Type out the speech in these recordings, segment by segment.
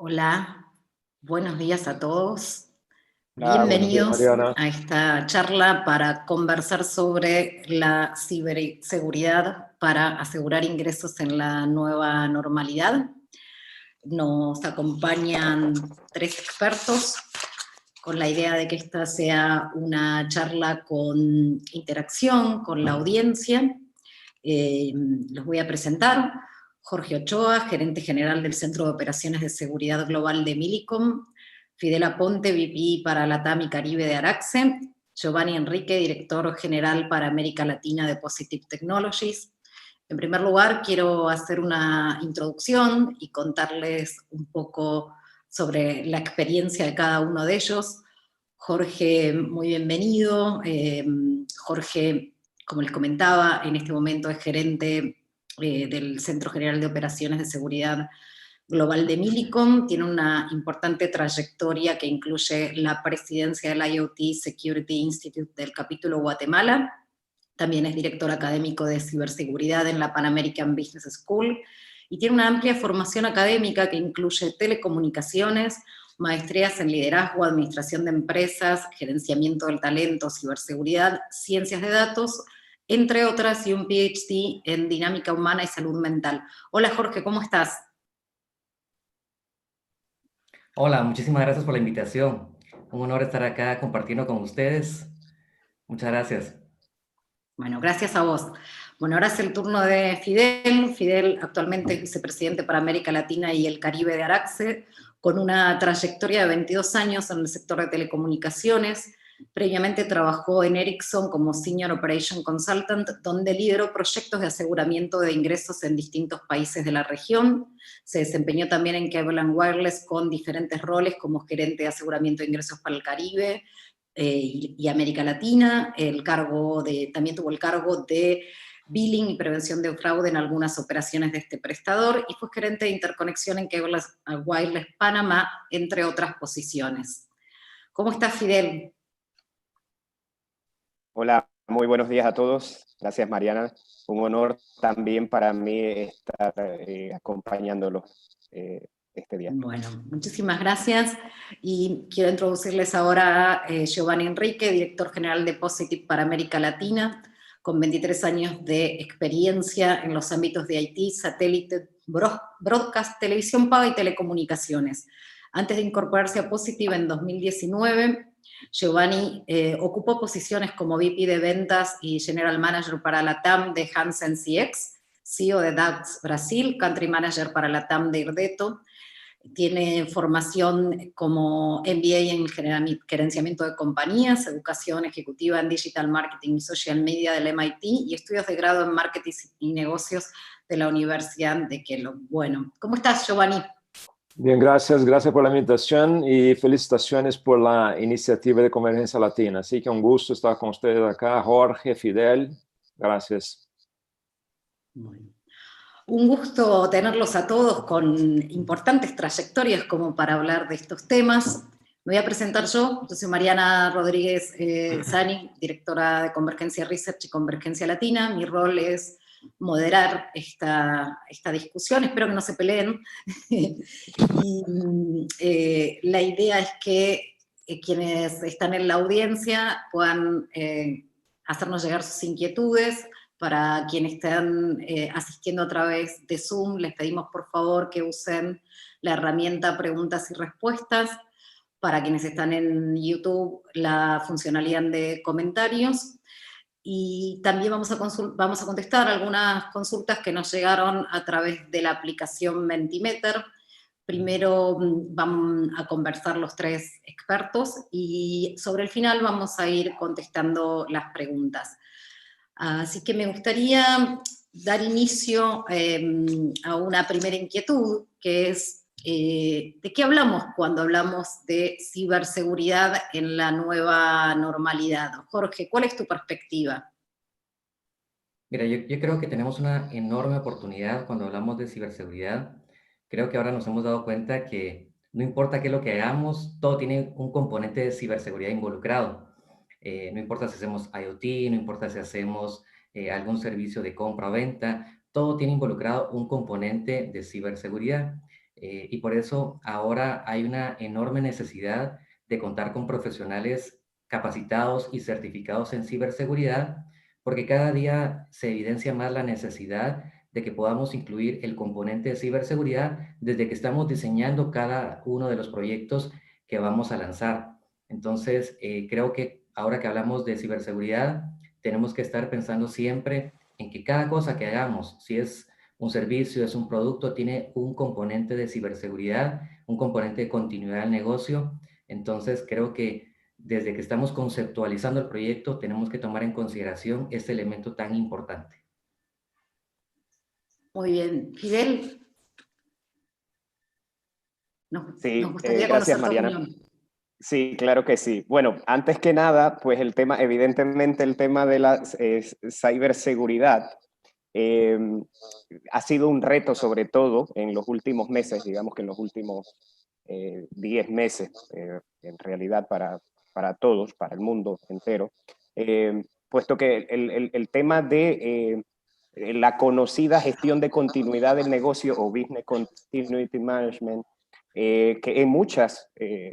Hola, buenos días a todos. Buenos días, Bienvenidos Mariana. a esta charla para conversar sobre la ciberseguridad para asegurar ingresos en la nueva normalidad. Nos acompañan tres expertos con la idea de que esta sea una charla con interacción con la audiencia. Los voy a presentar. Jorge Ochoa, gerente general del Centro de Operaciones de Seguridad Global de Millicom. Fidel Aponte, VP para Latam y Caribe de Araxe. Giovanni Enrique, director general para América Latina de Positive Technologies. En primer lugar, quiero hacer una introducción y contarles un poco sobre la experiencia de cada uno de ellos. Jorge, muy bienvenido. Jorge, como les comentaba, en este momento es gerente del Centro General de Operaciones de Seguridad Global de Millicom. Tiene una importante trayectoria que incluye la presidencia del IoT Security Institute del capítulo Guatemala. También es director académico de ciberseguridad en la Pan American Business School y tiene una amplia formación académica que incluye telecomunicaciones, maestrías en liderazgo, administración de empresas, gerenciamiento del talento, ciberseguridad, ciencias de datos, entre otras, y un PhD en dinámica humana y salud mental. Hola Jorge, ¿cómo estás? Hola, muchísimas gracias por la invitación. Un honor estar acá compartiendo con ustedes. Muchas gracias. Bueno, gracias a vos. Bueno, ahora es el turno de Fidel. Fidel actualmente es vicepresidente para América Latina y el Caribe de Araxe, con una trayectoria de 22 años en el sector de telecomunicaciones. Previamente trabajó en Ericsson como Senior Operation Consultant, donde lideró proyectos de aseguramiento de ingresos en distintos países de la región. Se desempeñó también en Cable & Wireless con diferentes roles como gerente de aseguramiento de ingresos para el Caribe, y América Latina. También tuvo el cargo de billing y prevención de fraude en algunas operaciones de este prestador, y fue gerente de interconexión en Cable & Wireless Panamá, entre otras posiciones. ¿Cómo estás, Fidel? Hola, muy buenos días a todos. Gracias, Mariana. Un honor también para mí estar acompañándolos este día. Bueno, muchísimas gracias, y quiero introducirles ahora a Giovanni Enrique, director general de Positive para América Latina, con 23 años de experiencia en los ámbitos de IT, satélite, broadcast, televisión paga y telecomunicaciones. Antes de incorporarse a Positive en 2019, Giovanni ocupó posiciones como VP de ventas y General Manager para la TAM de Hansen CX, CEO de DAX Brasil, Country Manager para la TAM de Irdeto. Tiene formación como MBA en gerenciamiento de compañías, educación ejecutiva en digital marketing y social media del MIT y estudios de grado en marketing y negocios de la Universidad de Kellogg. Bueno, ¿cómo estás, Giovanni? Bien, gracias. Gracias por la invitación y felicitaciones por la iniciativa de Convergencia Latina. Así que un gusto estar con ustedes acá. Jorge, Fidel, gracias. Bueno. Un gusto tenerlos a todos con importantes trayectorias como para hablar de estos temas. Me voy a presentar yo soy Mariana Rodríguez Zani, directora de Convergencia Research y Convergencia Latina. Mi rol es moderar esta discusión, espero que no se peleen. Y la idea es que quienes están en la audiencia puedan hacernos llegar sus inquietudes. Para quienes están asistiendo a través de Zoom, les pedimos por favor que usen la herramienta preguntas y respuestas. Para quienes están en YouTube, la funcionalidad de comentarios. Y también vamos a contestar algunas consultas que nos llegaron a través de la aplicación Mentimeter. Primero van a conversar los tres expertos y sobre el final vamos a ir contestando las preguntas. Así que me gustaría dar inicio a una primera inquietud, que es ¿de qué hablamos cuando hablamos de ciberseguridad en la nueva normalidad? Jorge, ¿cuál es tu perspectiva? Mira, yo creo que tenemos una enorme oportunidad cuando hablamos de ciberseguridad. Creo que ahora nos hemos dado cuenta que no importa qué es lo que hagamos, todo tiene un componente de ciberseguridad involucrado. No importa si hacemos IoT, no importa si hacemos algún servicio de compra o venta, todo tiene involucrado un componente de ciberseguridad. Y por eso ahora hay una enorme necesidad de contar con profesionales capacitados y certificados en ciberseguridad, porque cada día se evidencia más la necesidad de que podamos incluir el componente de ciberseguridad desde que estamos diseñando cada uno de los proyectos que vamos a lanzar. Entonces, creo que ahora que hablamos de ciberseguridad, tenemos que estar pensando siempre en que cada cosa que hagamos, si es un servicio, es un producto, tiene un componente de ciberseguridad, un componente de continuidad del negocio. Entonces, creo que desde que estamos conceptualizando el proyecto, tenemos que tomar en consideración este elemento tan importante. Muy bien. Fidel, Sí, nos gustaría gracias, conocer tu Mariana. opinión. Sí, claro que sí. Bueno, antes que nada, pues el tema, evidentemente el tema de la ciberseguridad ha sido un reto, sobre todo en los últimos meses, digamos que en los últimos 10 meses, en realidad para todos, para el mundo entero, puesto que el tema de la conocida gestión de continuidad del negocio o Business Continuity Management, que en muchas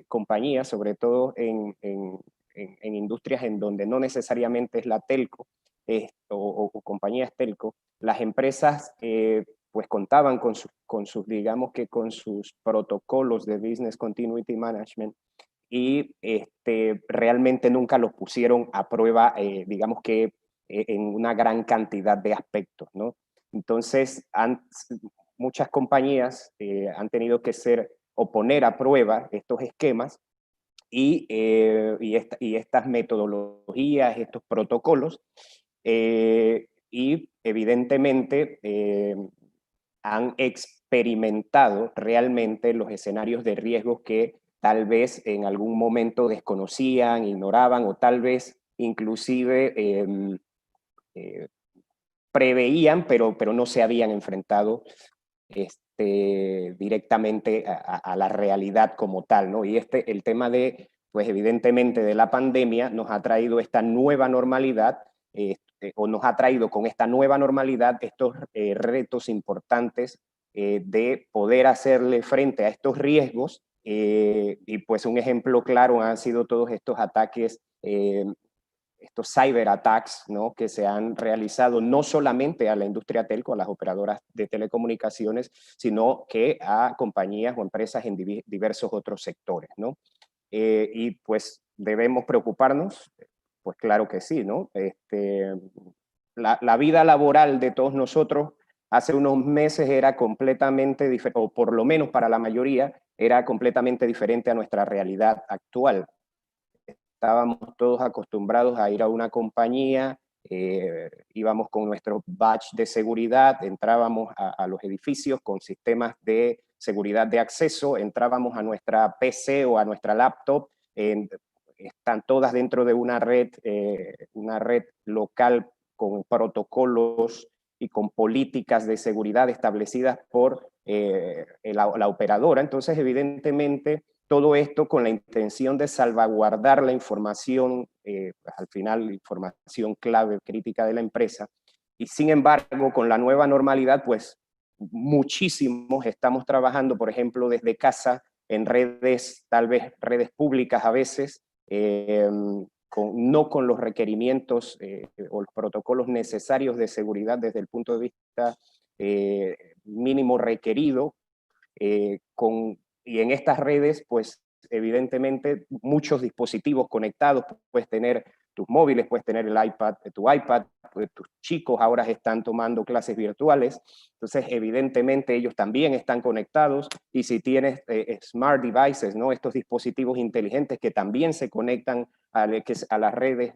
compañías, sobre todo en industrias en donde no necesariamente es la telco o compañías telco, las empresas pues contaban con sus, digamos que con sus protocolos de Business Continuity Management y realmente nunca los pusieron a prueba, digamos que en una gran cantidad de aspectos, ¿no? Entonces, muchas compañías han tenido que o poner a prueba estos esquemas y estas metodologías, estos protocolos, y evidentemente han experimentado realmente los escenarios de riesgo que tal vez en algún momento desconocían, ignoraban o tal vez inclusive preveían, pero no se habían enfrentado directamente a la realidad como tal, ¿no? Y el tema de, pues evidentemente de la pandemia nos ha traído esta nueva normalidad, o nos ha traído con esta nueva normalidad estos retos importantes de poder hacerle frente a estos riesgos, y pues un ejemplo claro han sido todos estos ataques, estos cyberattacks, ¿no? Que se han realizado no solamente a la industria telco, a las operadoras de telecomunicaciones, sino que a compañías o empresas en diversos otros sectores, ¿no? Y pues debemos preocuparnos, pues claro que sí, ¿no? La vida laboral de todos nosotros hace unos meses era completamente diferente, o por lo menos para la mayoría, era completamente diferente a nuestra realidad actual. Estábamos todos acostumbrados a ir a una compañía, íbamos con nuestro badge de seguridad, entrábamos a los edificios con sistemas de seguridad de acceso, entrábamos a nuestra PC o a nuestra laptop, están todas dentro de una red local con protocolos y con políticas de seguridad establecidas por la operadora. Entonces, evidentemente, todo esto con la intención de salvaguardar la información, al final la información clave, crítica de la empresa, y sin embargo con la nueva normalidad, pues muchísimos estamos trabajando, por ejemplo, desde casa, en redes, tal vez redes públicas a veces, no con los requerimientos o los protocolos necesarios de seguridad desde el punto de vista mínimo requerido, y en estas redes, pues evidentemente muchos dispositivos conectados, puedes tener tus móviles, puedes tener tu iPad, pues, tus chicos ahora están tomando clases virtuales, entonces evidentemente ellos también están conectados, y si tienes smart devices, ¿no? Estos dispositivos inteligentes que también se conectan a las redes,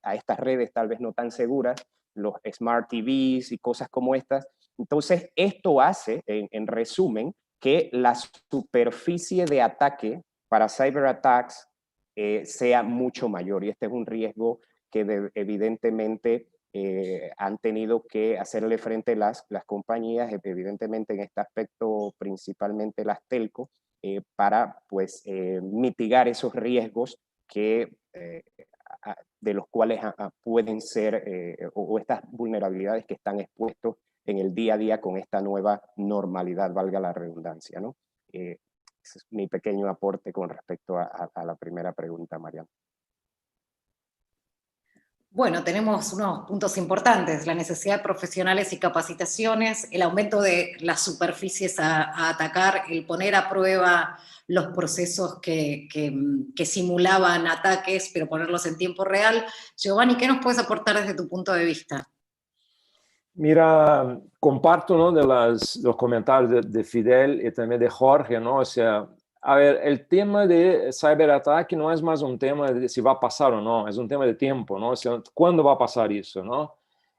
a estas redes tal vez no tan seguras, los smart TVs y cosas como estas. Entonces esto hace, en resumen, que la superficie de ataque para cyberattacks sea mucho mayor, y este es un riesgo que evidentemente han tenido que hacerle frente las compañías, evidentemente en este aspecto principalmente las telco, para pues mitigar esos riesgos que de los cuales pueden ser, o estas vulnerabilidades que están expuestos en el día a día con esta nueva normalidad, valga la redundancia, ¿no? Ese es mi pequeño aporte con respecto a la primera pregunta, Mariana. Bueno, tenemos unos puntos importantes: la necesidad de profesionales y capacitaciones, el aumento de las superficies a atacar, el poner a prueba los procesos que simulaban ataques, pero ponerlos en tiempo real. Giovanni, ¿qué nos puedes aportar desde tu punto de vista? Mira, comparto, ¿no?, de los comentarios de Fidel y también de Jorge, ¿no? O sea, a ver, el tema de ciberataque no es más un tema de si va a pasar o no, es un tema de tiempo, ¿no? O sea, ¿cuándo va a pasar eso, no?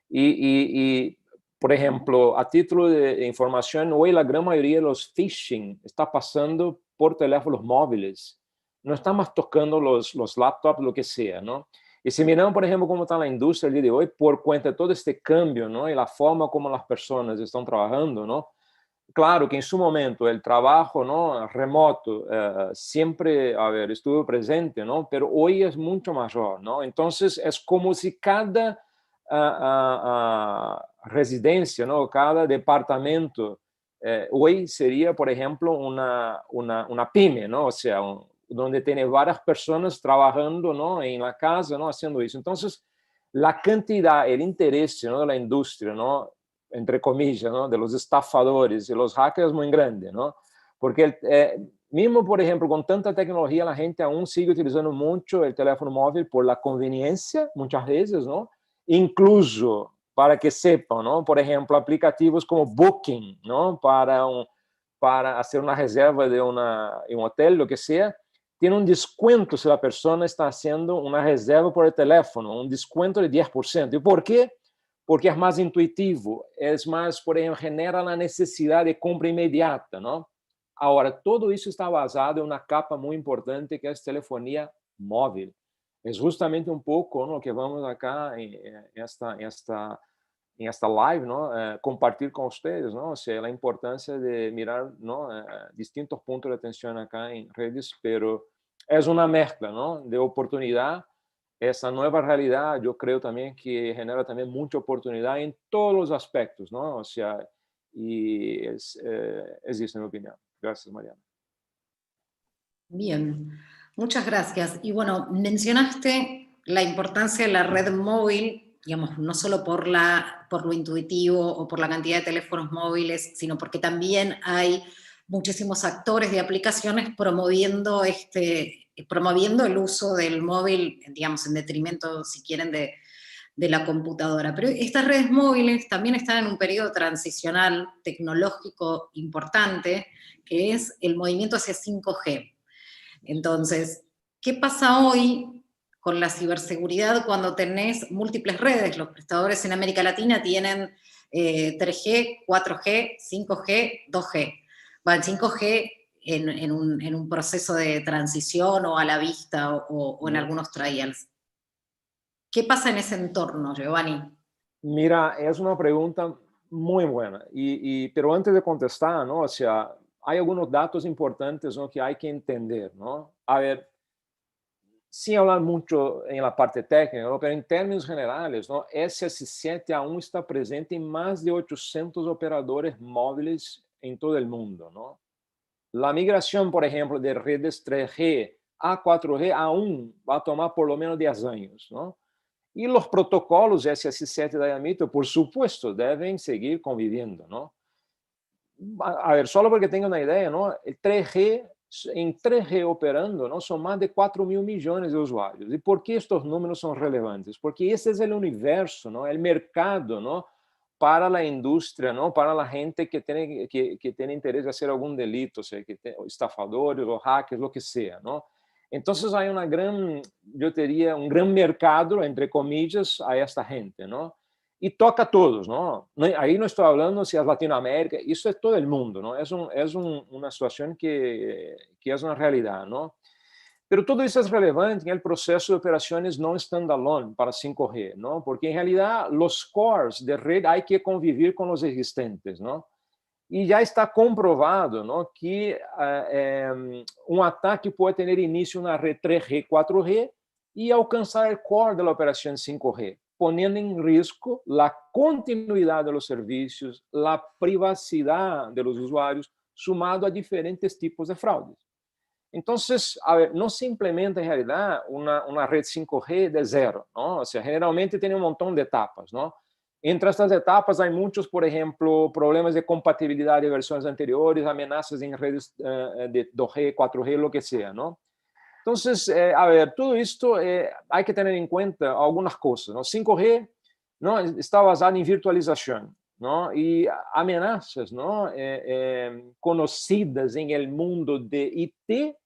Y, por ejemplo, a título de información, hoy la gran mayoría de los phishing está pasando por teléfonos móviles. No está más tocando los laptops, lo que sea, ¿no? Y si miramos, por ejemplo, cómo está la industria el día de hoy, por cuenta de todo este cambio, ¿no?, y la forma como las personas están trabajando, ¿no? Claro que en su momento el trabajo, ¿no?, remoto siempre, a ver, estuvo presente, ¿no? Pero hoy es mucho mayor, ¿no? Entonces es como si cada residencia, ¿no?, cada departamento hoy sería, por ejemplo, una pyme, ¿no? O sea, donde tiene varias personas trabajando, ¿no?, en la casa, ¿no?, haciendo eso. Entonces, la cantidad, el interés, ¿no?, de la industria, ¿no?, entre comillas, ¿no?, de los estafadores y los hackers es muy grande, ¿no? Porque mismo, por ejemplo, con tanta tecnología, la gente aún sigue utilizando mucho el teléfono móvil por la conveniencia, muchas veces, ¿no? Incluso, para que sepan, ¿no?, por ejemplo, aplicativos como Booking, ¿no?, para hacer una reserva de un hotel, lo que sea, tiene un descuento si la persona está haciendo una reserva por el teléfono, un descuento de 10%. ¿Y por qué? Porque es más intuitivo, es más, por ejemplo, genera la necesidad de compra inmediata, ¿no? Ahora, todo isso está basado en una capa muy importante que es telefonía móvil. Es justamente un poco, ¿no?, que vamos acá en esta live, ¿no?, compartir con ustedes, ¿no? O sea, la importancia de mirar, ¿no?, distintos puntos de atención acá en redes, pero es una mezcla, ¿no?, de oportunidad. Esa nueva realidad yo creo también que genera también mucha oportunidad en todos los aspectos, ¿no? O sea, y es eso en mi opinión. Gracias, Mariana. Bien, muchas gracias. Y bueno, mencionaste la importancia de la red móvil, digamos, no solo por lo intuitivo o por la cantidad de teléfonos móviles, sino porque también hay muchísimos actores de aplicaciones promoviendo el uso del móvil, digamos, en detrimento, si quieren, de la computadora. Pero estas redes móviles también están en un periodo transicional tecnológico importante, que es el movimiento hacia 5G. Entonces, ¿qué pasa hoy con la ciberseguridad cuando tenés múltiples redes? Los prestadores en América Latina tienen 3G, 4G, 5G, 2G. Bueno, 5G en un proceso de transición o a la vista o en algunos trials. ¿Qué pasa en ese entorno, Giovanni? Mira, es una pregunta muy buena, pero antes de contestar, ¿no? O sea, hay algunos datos importantes, ¿no?, que hay que entender, ¿no? A ver, sin hablar mucho en la parte técnica, ¿no?, pero en términos generales, ¿no?, SS7 aún está presente en más de 800 operadores móviles en todo el mundo, ¿no? La migración, por ejemplo, de redes 3G a 4G aún va a tomar por lo menos 10 años, ¿no? Y los protocolos SS7 Diameter, por supuesto, deben seguir conviviendo, ¿no? A ver, solo porque tengan una idea, ¿no?, el 3G, en 3G operando, ¿no?, son más de 4.000 millones de usuarios. ¿Y por qué estos números son relevantes? Porque ese es el universo, ¿no?, el mercado, ¿no?, para la industria, ¿no?, para la gente que tiene interés de hacer algún delito, o sea, estafadores o hackers, lo que sea, ¿no? Entonces hay una gran, yo diría, un gran mercado, entre comillas, a esta gente, ¿no? Y toca a todos, ¿no? Ahí no estoy hablando si es Latinoamérica, eso es todo el mundo, ¿no? Es una situación que es una realidad, ¿no? Pero todo eso es relevante en el proceso de operaciones no standalone para 5G, ¿no? Porque en realidad los cores de red hay que convivir con los existentes, ¿no? Y ya está comprobado, ¿no?, que un ataque puede tener inicio en una red 3G, 4G y alcanzar el core de la operación 5G. poniendo en riesgo la continuidad de los servicios, la privacidad de los usuarios, sumado a diferentes tipos de fraudes. Entonces, a ver, no se implementa en realidad una red 5G de cero, ¿no? O sea, generalmente tiene un montón de etapas, ¿no? Entre estas etapas hay muchos, por ejemplo, problemas de compatibilidad de versiones anteriores, amenazas en redes de 2G, 4G, lo que sea, ¿no? Entonces, a ver, todo esto hay que tener en cuenta algunas cosas, ¿no? 5G, ¿no?, está basado en virtualización, ¿no? Y amenazas, ¿no?, conocidas en el mundo de IT,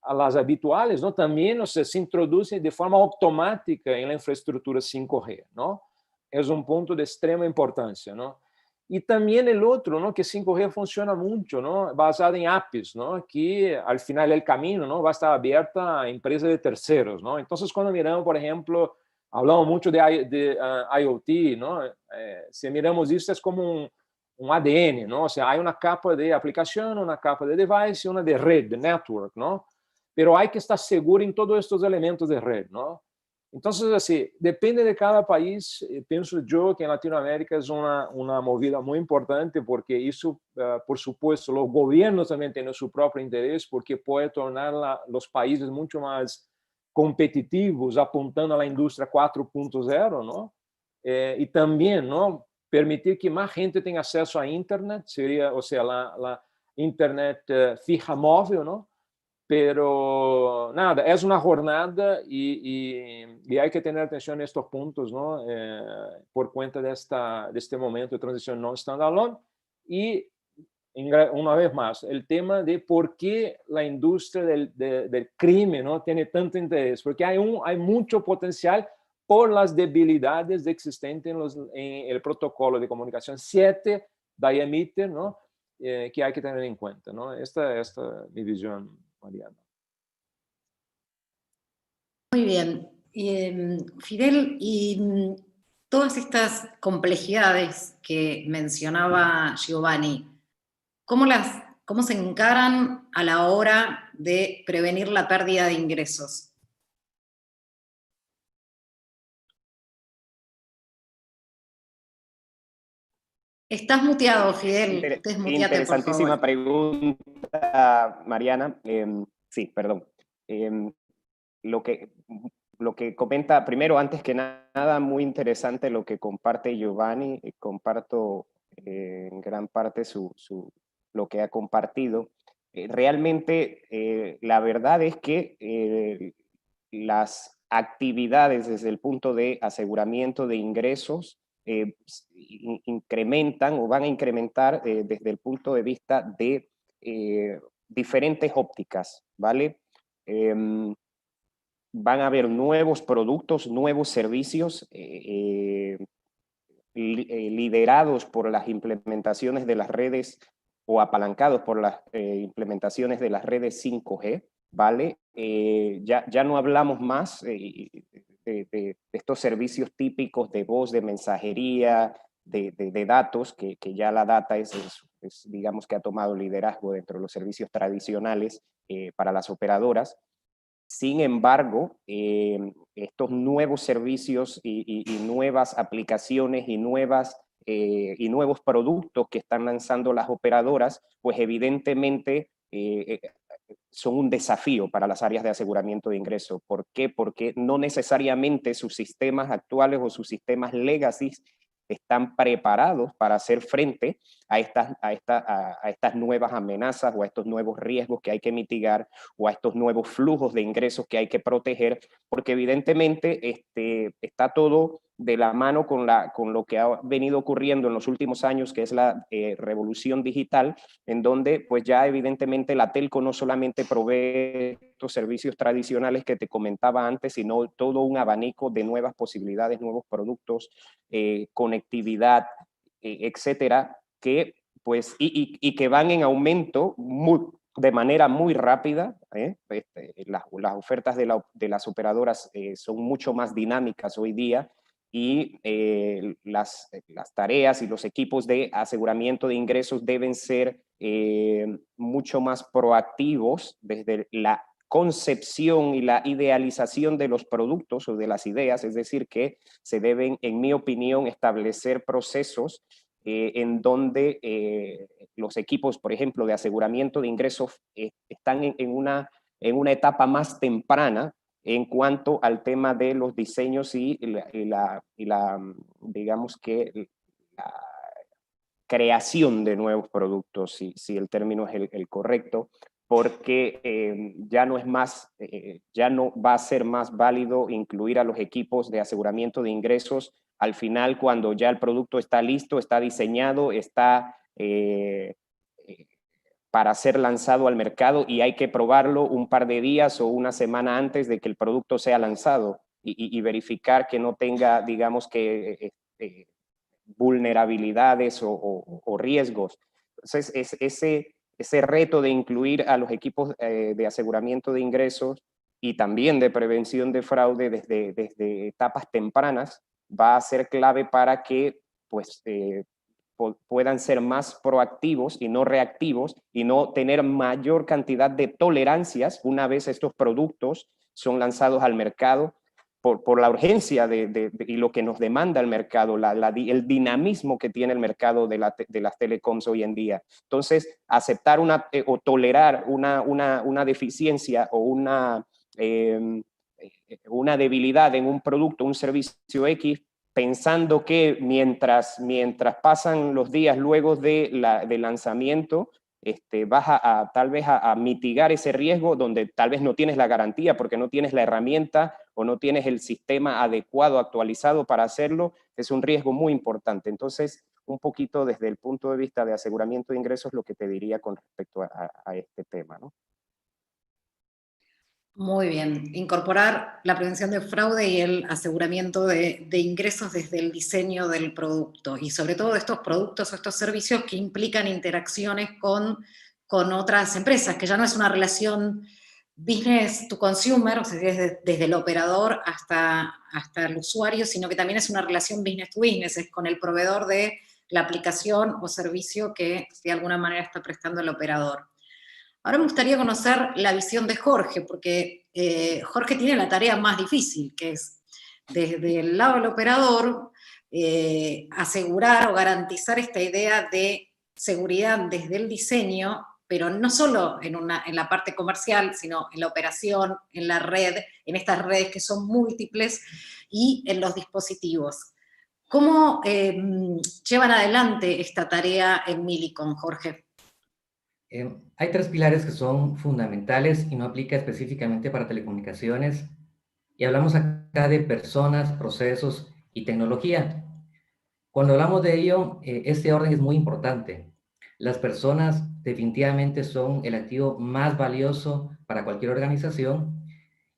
a las habituales, ¿no?, también, o sea, se introducen de forma automática en la infraestructura 5G, ¿no? Es un punto de extrema importancia, ¿no? Y también el otro, ¿no?, que 5G funciona mucho, ¿no?, basado en APIs, ¿no?, que al final del camino, ¿no?, va a estar abierta a empresas de terceros, ¿no? Entonces, cuando miramos, por ejemplo, hablamos mucho de IoT, ¿no? Si miramos eso, es como un ADN, ¿no? O sea, hay una capa de aplicación, una capa de device y una de red, de network, ¿no? Pero hay que estar seguro en todos estos elementos de red, ¿no? Entonces, así, depende de cada país. Pienso yo que en Latinoamérica es una movida muy importante, porque eso, por supuesto, los gobiernos también tienen su propio interés, porque puede tornar los países mucho más competitivos, apuntando a la industria 4.0, ¿no? Y también, ¿no?, permitir que más gente tenga acceso a Internet, sería, o sea, la Internet fija móvil, ¿no? Pero nada, es una jornada y hay que tener atención a estos puntos, ¿no? Por cuenta de este momento de transición no standalone. Y una vez más, el tema de por qué la industria del crimen, ¿no?, tiene tanto interés, porque hay mucho potencial por las debilidades existentes en el protocolo de comunicación 7 de Emitter, ¿no?, que hay que tener en cuenta, ¿no? Esta es mi visión, Mariana. Muy bien. Fidel, y todas estas complejidades que mencionaba Giovanni, ¿cómo se encaran a la hora de prevenir la pérdida de ingresos? Estás muteado, Fidel. Desmuteate, por Interesantísima favor. pregunta, Mariana. Sí, perdón. Lo que comenta, primero, antes que nada, muy interesante lo que comparte Giovanni. Comparto en gran parte lo que ha compartido. Realmente, la verdad es que las actividades desde el punto de aseguramiento de ingresos incrementan o van a incrementar desde el punto de vista de diferentes ópticas, ¿vale? Van a haber nuevos productos, nuevos servicios liderados por las implementaciones de las redes o apalancados por las implementaciones de las redes 5G, ¿vale? Ya no hablamos más de estos servicios típicos de voz, de mensajería, de datos, que ya la data digamos que ha tomado liderazgo dentro de los servicios tradicionales para las operadoras. Sin embargo, estos nuevos servicios y nuevas aplicaciones y nuevos productos que están lanzando las operadoras, pues evidentemente son un desafío para las áreas de aseguramiento de ingresos. ¿Por qué? Porque no necesariamente sus sistemas actuales o sus sistemas legacy están preparados para hacer frente a estas nuevas amenazas o a estos nuevos riesgos que hay que mitigar o a estos nuevos flujos de ingresos que hay que proteger, porque evidentemente está todo de la mano con lo que ha venido ocurriendo en los últimos años, que es la revolución digital, en donde pues ya evidentemente la telco no solamente provee estos servicios tradicionales que te comentaba antes, sino todo un abanico de nuevas posibilidades, nuevos productos, conectividad, etcétera, que pues y que van en aumento de manera muy rápida. Las ofertas de las operadoras son mucho más dinámicas hoy día, y las tareas y los equipos de aseguramiento de ingresos deben ser mucho más proactivos desde la concepción y la idealización de los productos o de las ideas, es decir, que se deben, en mi opinión, establecer procesos en donde los equipos, por ejemplo, de aseguramiento de ingresos están en una etapa más temprana en cuanto al tema de los diseños y digamos que, la creación de nuevos productos, si el término es el correcto, porque ya no va a ser más válido incluir a los equipos de aseguramiento de ingresos al final, cuando ya el producto está listo, está diseñado, está para ser lanzado al mercado y hay que probarlo un par de días o una semana antes de que el producto sea lanzado y verificar que no tenga, digamos que, vulnerabilidades o riesgos. Entonces, ese reto de incluir a los equipos de aseguramiento de ingresos y también de prevención de fraude desde etapas tempranas va a ser clave para que pues, puedan ser más proactivos y no reactivos y no tener mayor cantidad de tolerancias una vez estos productos son lanzados al mercado por la urgencia y lo que nos demanda el mercado, el dinamismo que tiene el mercado de las telecoms hoy en día. Entonces, aceptar o tolerar una deficiencia o una debilidad en un producto, un servicio X, pensando que mientras pasan los días luego del lanzamiento, vas tal vez a mitigar ese riesgo donde tal vez no tienes la garantía porque no tienes la herramienta o no tienes el sistema adecuado, actualizado para hacerlo, es un riesgo muy importante. Entonces, un poquito desde el punto de vista de aseguramiento de ingresos, lo que te diría con respecto a este tema, ¿no? Muy bien, incorporar la prevención de fraude y el aseguramiento de ingresos desde el diseño del producto y sobre todo de estos productos o estos servicios que implican interacciones con otras empresas, que ya no es una relación business to consumer, o sea, desde el operador hasta el usuario, sino que también es una relación business to business, es con el proveedor de la aplicación o servicio que de alguna manera está prestando el operador. Ahora me gustaría conocer la visión de Jorge, porque Jorge tiene la tarea más difícil, que es desde el lado del operador asegurar o garantizar esta idea de seguridad desde el diseño, pero no solo en la parte comercial, sino en la operación, en la red, en estas redes que son múltiples y en los dispositivos. ¿Cómo llevan adelante esta tarea en Millicom, Jorge? Hay tres pilares que son fundamentales y no aplica específicamente para telecomunicaciones. Y hablamos acá de personas, procesos y tecnología. Cuando hablamos de ello, este orden es muy importante. Las personas definitivamente son el activo más valioso para cualquier organización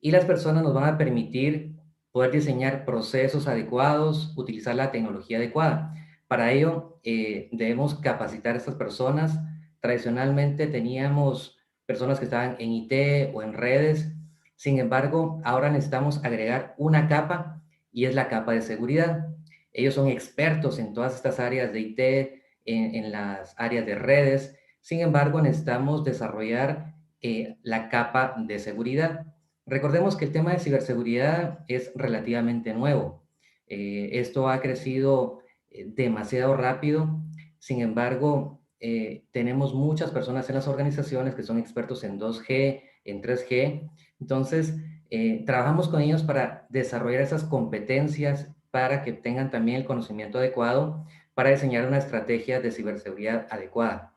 y las personas nos van a permitir poder diseñar procesos adecuados, utilizar la tecnología adecuada. Para ello, debemos capacitar a estas personas. Tradicionalmente teníamos personas que estaban en IT o en redes. Sin embargo, ahora necesitamos agregar una capa y es la capa de seguridad. Ellos son expertos en todas estas áreas de IT, en las áreas de redes. Sin embargo, necesitamos desarrollar la capa de seguridad. Recordemos que el tema de ciberseguridad es relativamente nuevo. Esto ha crecido demasiado rápido. Sin embargo, tenemos muchas personas en las organizaciones que son expertos en 2G, en 3G. Entonces, trabajamos con ellos para desarrollar esas competencias para que tengan también el conocimiento adecuado para diseñar una estrategia de ciberseguridad adecuada.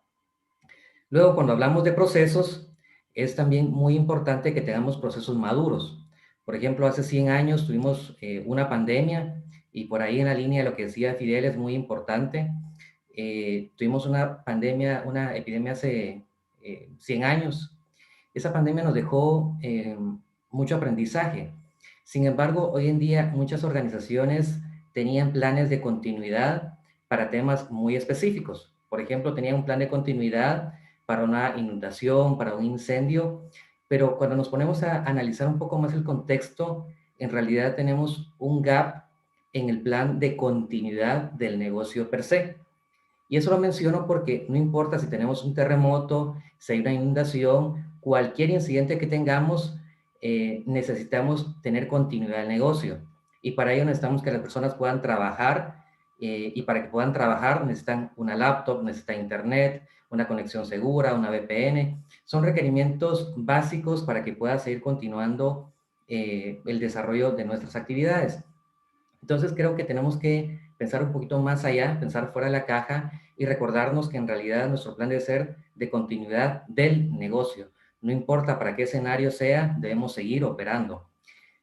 Luego, cuando hablamos de procesos, es también muy importante que tengamos procesos maduros. Por ejemplo, hace 100 años tuvimos una pandemia y por ahí en la línea de lo que decía Fidel es muy importante. Tuvimos una pandemia, una epidemia hace 100 años. Esa pandemia nos dejó mucho aprendizaje. Sin embargo, hoy en día muchas organizaciones tenían planes de continuidad para temas muy específicos. Por ejemplo, tenían un plan de continuidad para una inundación, para un incendio, pero cuando nos ponemos a analizar un poco más el contexto, en realidad tenemos un gap en el plan de continuidad del negocio per se. Y eso lo menciono porque no importa si tenemos un terremoto, si hay una inundación, cualquier incidente que tengamos, necesitamos tener continuidad del negocio. Y para ello necesitamos que las personas puedan trabajar, y para que puedan trabajar necesitan una laptop, necesitan internet, una conexión segura, una VPN. Son requerimientos básicos para que pueda seguir continuando el desarrollo de nuestras actividades. Entonces creo que tenemos que pensar un poquito más allá, pensar fuera de la caja y recordarnos que en realidad nuestro plan debe ser de continuidad del negocio. No importa para qué escenario sea, debemos seguir operando.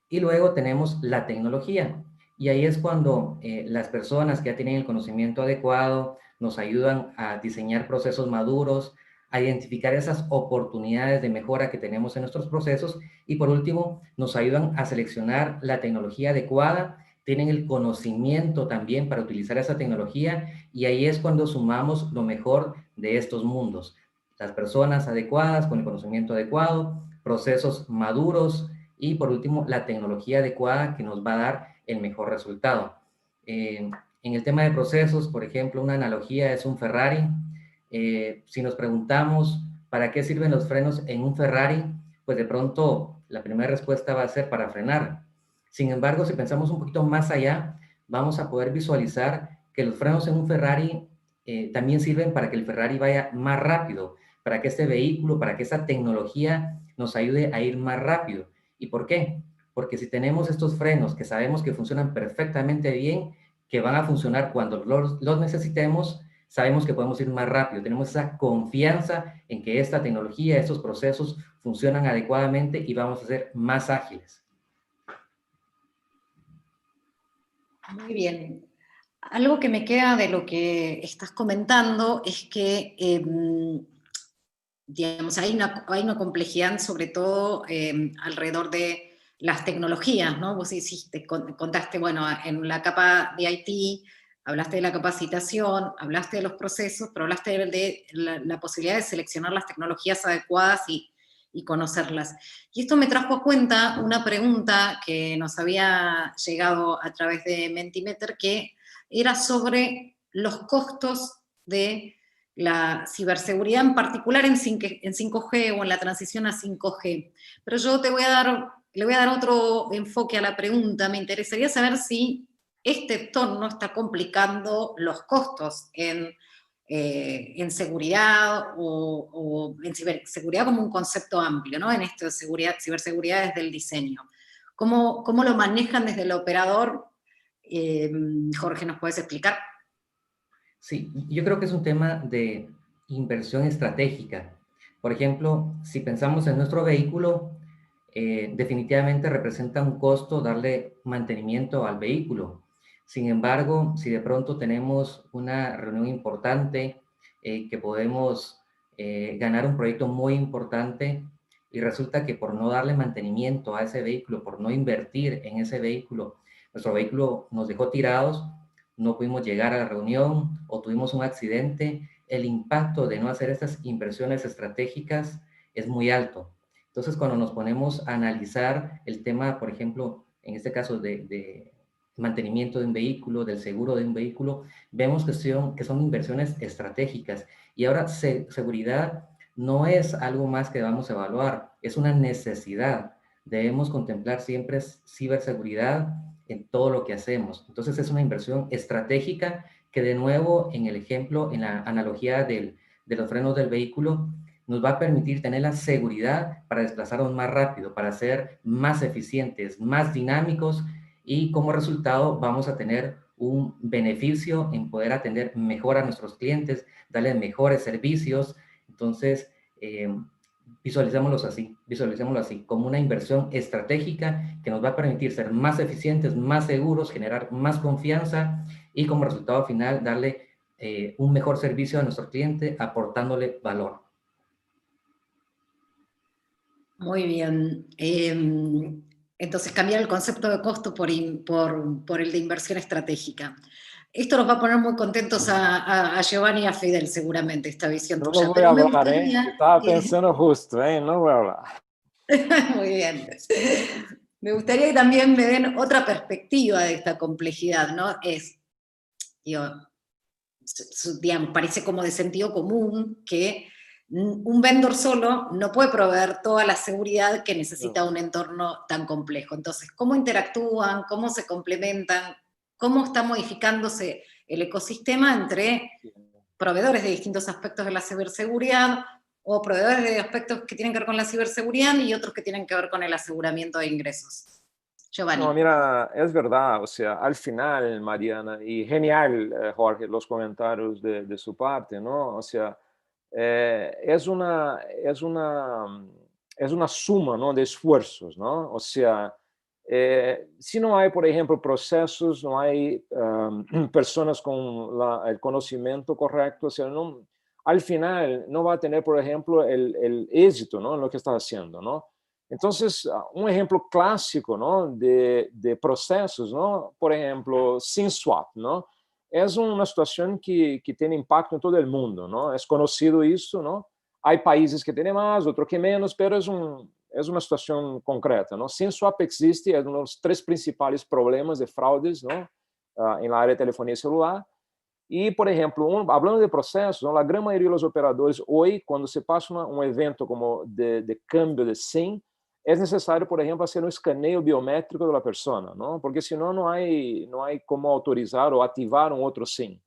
Y luego tenemos la tecnología. Y ahí es cuando las personas que ya tienen el conocimiento adecuado nos ayudan a diseñar procesos maduros, a identificar esas oportunidades de mejora que tenemos en nuestros procesos y por último nos ayudan a seleccionar la tecnología adecuada, tienen el conocimiento también para utilizar esa tecnología y ahí es cuando sumamos lo mejor de estos mundos. Las personas adecuadas con el conocimiento adecuado, procesos maduros, y por último, la tecnología adecuada que nos va a dar el mejor resultado. En el tema de procesos, por ejemplo, una analogía es un Ferrari. Si nos preguntamos para qué sirven los frenos en un Ferrari, pues de pronto la primera respuesta va a ser para frenar. Sin embargo, si pensamos un poquito más allá, vamos a poder visualizar que los frenos en un Ferrari también sirven para que el Ferrari vaya más rápido, para que este vehículo, para que esa tecnología nos ayude a ir más rápido. ¿Y por qué? Porque si tenemos estos frenos que sabemos que funcionan perfectamente bien, que van a funcionar cuando los necesitemos, sabemos que podemos ir más rápido. Tenemos esa confianza en que esta tecnología, estos procesos funcionan adecuadamente y vamos a ser más ágiles. Muy bien. Algo que me queda de lo que estás comentando es que digamos, hay una complejidad sobre todo alrededor de las tecnologías, ¿no? Vos contaste, bueno, en la capa de IT, hablaste de la capacitación, hablaste de los procesos, pero hablaste de la posibilidad de seleccionar las tecnologías adecuadas y conocerlas. Y esto me trajo a cuenta una pregunta que nos había llegado a través de Mentimeter, que era sobre los costos de la ciberseguridad, en particular en 5G o en la transición a 5G. Pero yo le voy a dar otro enfoque a la pregunta. Me interesaría saber si este entorno está complicando los costos en seguridad o en ciberseguridad como un concepto amplio, ¿no? En esto de ciberseguridad desde el diseño. ¿Cómo lo manejan desde el operador? Jorge, ¿nos puedes explicar? Sí, yo creo que es un tema de inversión estratégica. Por ejemplo, si pensamos en nuestro vehículo, definitivamente representa un costo darle mantenimiento al vehículo. Sin embargo, si de pronto tenemos una reunión importante, que podemos ganar un proyecto muy importante y resulta que por no darle mantenimiento a ese vehículo, por no invertir en ese vehículo, nuestro vehículo nos dejó tirados, no pudimos llegar a la reunión o tuvimos un accidente, el impacto de no hacer estas inversiones estratégicas es muy alto. Entonces, cuando nos ponemos a analizar el tema, por ejemplo, en este caso de mantenimiento de un vehículo, del seguro de un vehículo, vemos que son inversiones estratégicas. Y ahora, seguridad no es algo más que vamos a evaluar, es una necesidad. Debemos contemplar siempre ciberseguridad en todo lo que hacemos. Entonces, es una inversión estratégica que, de nuevo, en el ejemplo, en la analogía de los frenos del vehículo, nos va a permitir tener la seguridad para desplazarnos más rápido, para ser más eficientes, más dinámicos y como resultado vamos a tener un beneficio en poder atender mejor a nuestros clientes, darles mejores servicios. Entonces, visualicémoslo así, como una inversión estratégica que nos va a permitir ser más eficientes, más seguros, generar más confianza y como resultado final darle un mejor servicio a nuestro cliente, aportándole valor. Muy bien. Entonces, cambiar el concepto de costo por el de inversión estratégica. Esto los va a poner muy contentos a Giovanni y a Fidel, seguramente, esta visión No tuya. voy a hablar, Estaba pensando justo, no voy a hablar. Muy bien. Me gustaría que también me den otra perspectiva de esta complejidad, ¿no? Digamos, parece como de sentido común que Un vendor solo no puede proveer toda la seguridad que necesita un entorno tan complejo. Entonces, ¿cómo interactúan? ¿Cómo se complementan? ¿Cómo está modificándose el ecosistema entre proveedores de distintos aspectos de la ciberseguridad o proveedores de aspectos que tienen que ver con la ciberseguridad y otros que tienen que ver con el aseguramiento de ingresos? Giovanni. No, mira, es verdad, o sea, al final, Mariana, y genial, Jorge, los comentarios de su parte, ¿no? O sea, es una suma, ¿no?, de esfuerzos, ¿no? O sea, si no hay, por ejemplo, procesos, no hay personas con el conocimiento correcto, o sea, no, al final no va a tener, por ejemplo, el éxito, ¿no?, en lo que está haciendo, ¿no? Entonces, un ejemplo clásico, ¿no?, de procesos, ¿no?, por ejemplo, SIM-swap, ¿no? Es una situación que tiene impacto en todo el mundo, ¿no? Es conocido eso, ¿no? Hay países que tienen más, otros que menos, pero es una situación concreta, ¿no? SIM-swap existe, es uno de los 3 principales problemas de fraudes, ¿no?, en la área de telefonía celular. Y, por ejemplo, hablando de procesos, ¿no?, la gran mayoría de los operadores hoy, cuando se pasa un evento como de cambio de SIM, es necesario, por ejemplo, hacer un escaneo biométrico de la persona, ¿no? Porque si no, no hay cómo autorizar o activar un otro SIM.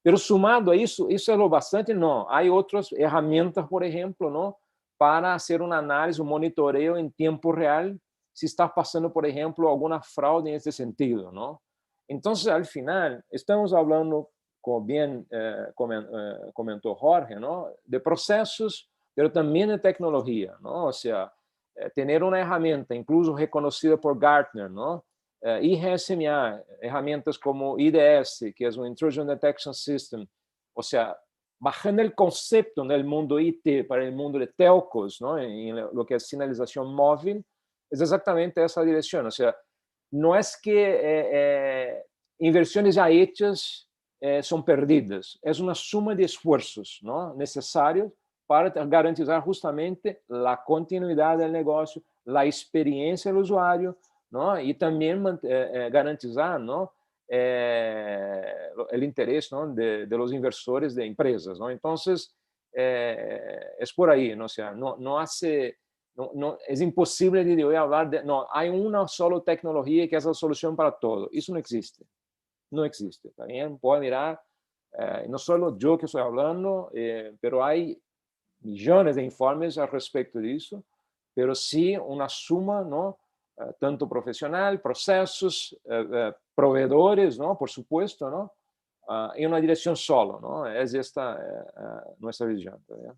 Pero sumado a eso es lo bastante, no. Hay otras herramientas, por ejemplo, ¿no?, para hacer un análisis, un monitoreo en tiempo real, si está pasando, por ejemplo, alguna fraude en este sentido, ¿no? Entonces, al final, estamos hablando, como bien comentó Jorge, ¿no?, de procesos, pero también de tecnología, ¿no? O sea, tener una herramienta, incluso reconocida por Gartner, ¿no?, IGSMA, herramientas como IDS, que es un Intrusion Detection System, o sea, bajando el concepto del mundo IT para el mundo de telcos, ¿no?, en lo que es señalización móvil, es exactamente esa dirección. O sea, no es que inversiones ya hechas son perdidas, es una suma de esfuerzos, ¿no?, necesarios para garantizar justamente la continuidad del negocio, la experiencia del usuario, ¿no?, y también garantizar, ¿no?, el interés, ¿no?, de los inversores de empresas, ¿no? Entonces, es por ahí, ¿no? O sea, no, es imposible de hoy hablar de, no, hay una sola tecnología que es la solución para todo. Eso no existe. No existe. También pueden mirar, no solo yo que estoy hablando, pero hay millones de informes al respecto de eso, pero sí una suma, ¿no?, tanto profesional, procesos, proveedores, ¿no?, por supuesto, ¿no?, en una dirección solo, ¿no? Es esta nuestra visión. ¿Verdad?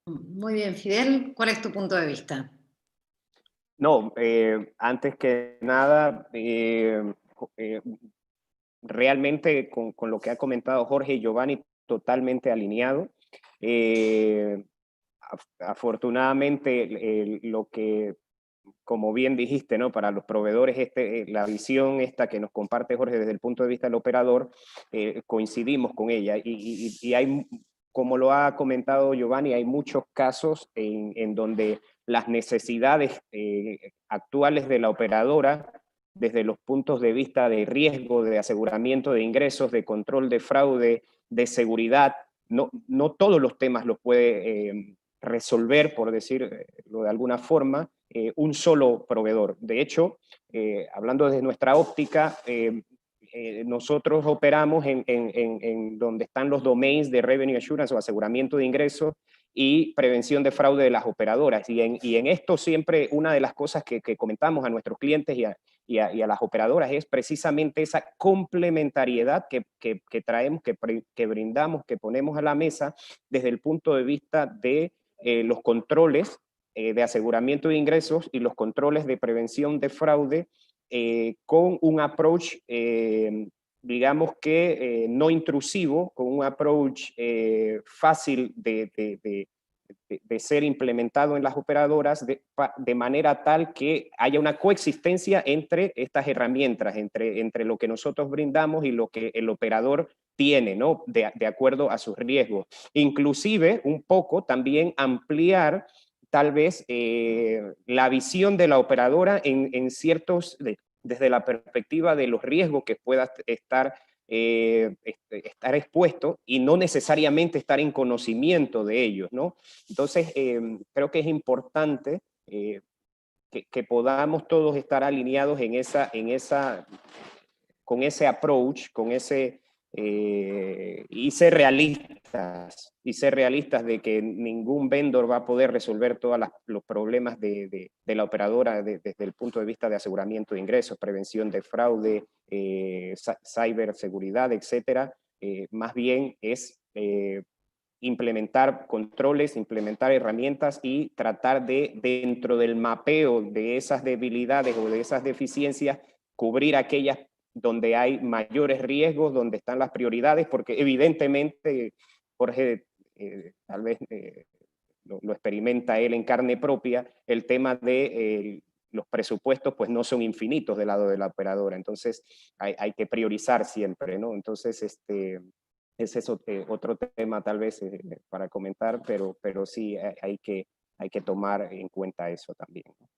Muy bien, Fidel, ¿cuál es tu punto de vista? No, antes que nada, realmente con lo que ha comentado Jorge y Giovanni, totalmente alineado. Afortunadamente, lo que, como bien dijiste, ¿no?, para los proveedores, la visión esta que nos comparte Jorge desde el punto de vista del operador, coincidimos con ella. Y hay, como lo ha comentado Giovanni, hay muchos casos en donde las necesidades actuales de la operadora, desde los puntos de vista de riesgo, de aseguramiento de ingresos, de control de fraude, de seguridad, no todos los temas los puede resolver, por decirlo de alguna forma, un solo proveedor. De hecho, hablando desde nuestra óptica, nosotros operamos en donde están los domains de Revenue Assurance o aseguramiento de ingresos y prevención de fraude de las operadoras. Y en esto siempre una de las cosas que comentamos a nuestros clientes y a las operadoras es precisamente esa complementariedad que traemos, que brindamos, que ponemos a la mesa desde el punto de vista de los controles de aseguramiento de ingresos y los controles de prevención de fraude con un approach, digamos que no intrusivo, con un approach fácil de ser implementado en las operadoras de manera tal que haya una coexistencia entre estas herramientas, entre lo que nosotros brindamos y lo que el operador tiene, ¿no?, de acuerdo a sus riesgos. Inclusive, un poco, también ampliar tal vez la visión de la operadora en ciertos, desde la perspectiva de los riesgos que pueda estar estar expuesto y no necesariamente estar en conocimiento de ellos, ¿no? Entonces, creo que es importante que podamos todos estar alineados con ese approach, y ser realistas de que ningún vendor va a poder resolver todos los problemas de la operadora desde el punto de vista de aseguramiento de ingresos, prevención de fraude, ciberseguridad, etcétera. Más bien es implementar controles, implementar herramientas y tratar de, dentro del mapeo de esas debilidades o de esas deficiencias, cubrir aquellas donde hay mayores riesgos, donde están las prioridades, porque evidentemente, Jorge, tal vez lo experimenta él en carne propia, el tema de los presupuestos pues no son infinitos del lado de la operadora, entonces hay que priorizar siempre, ¿no? Entonces, ese es otro tema tal vez para comentar, pero sí hay que tomar en cuenta eso también, ¿no?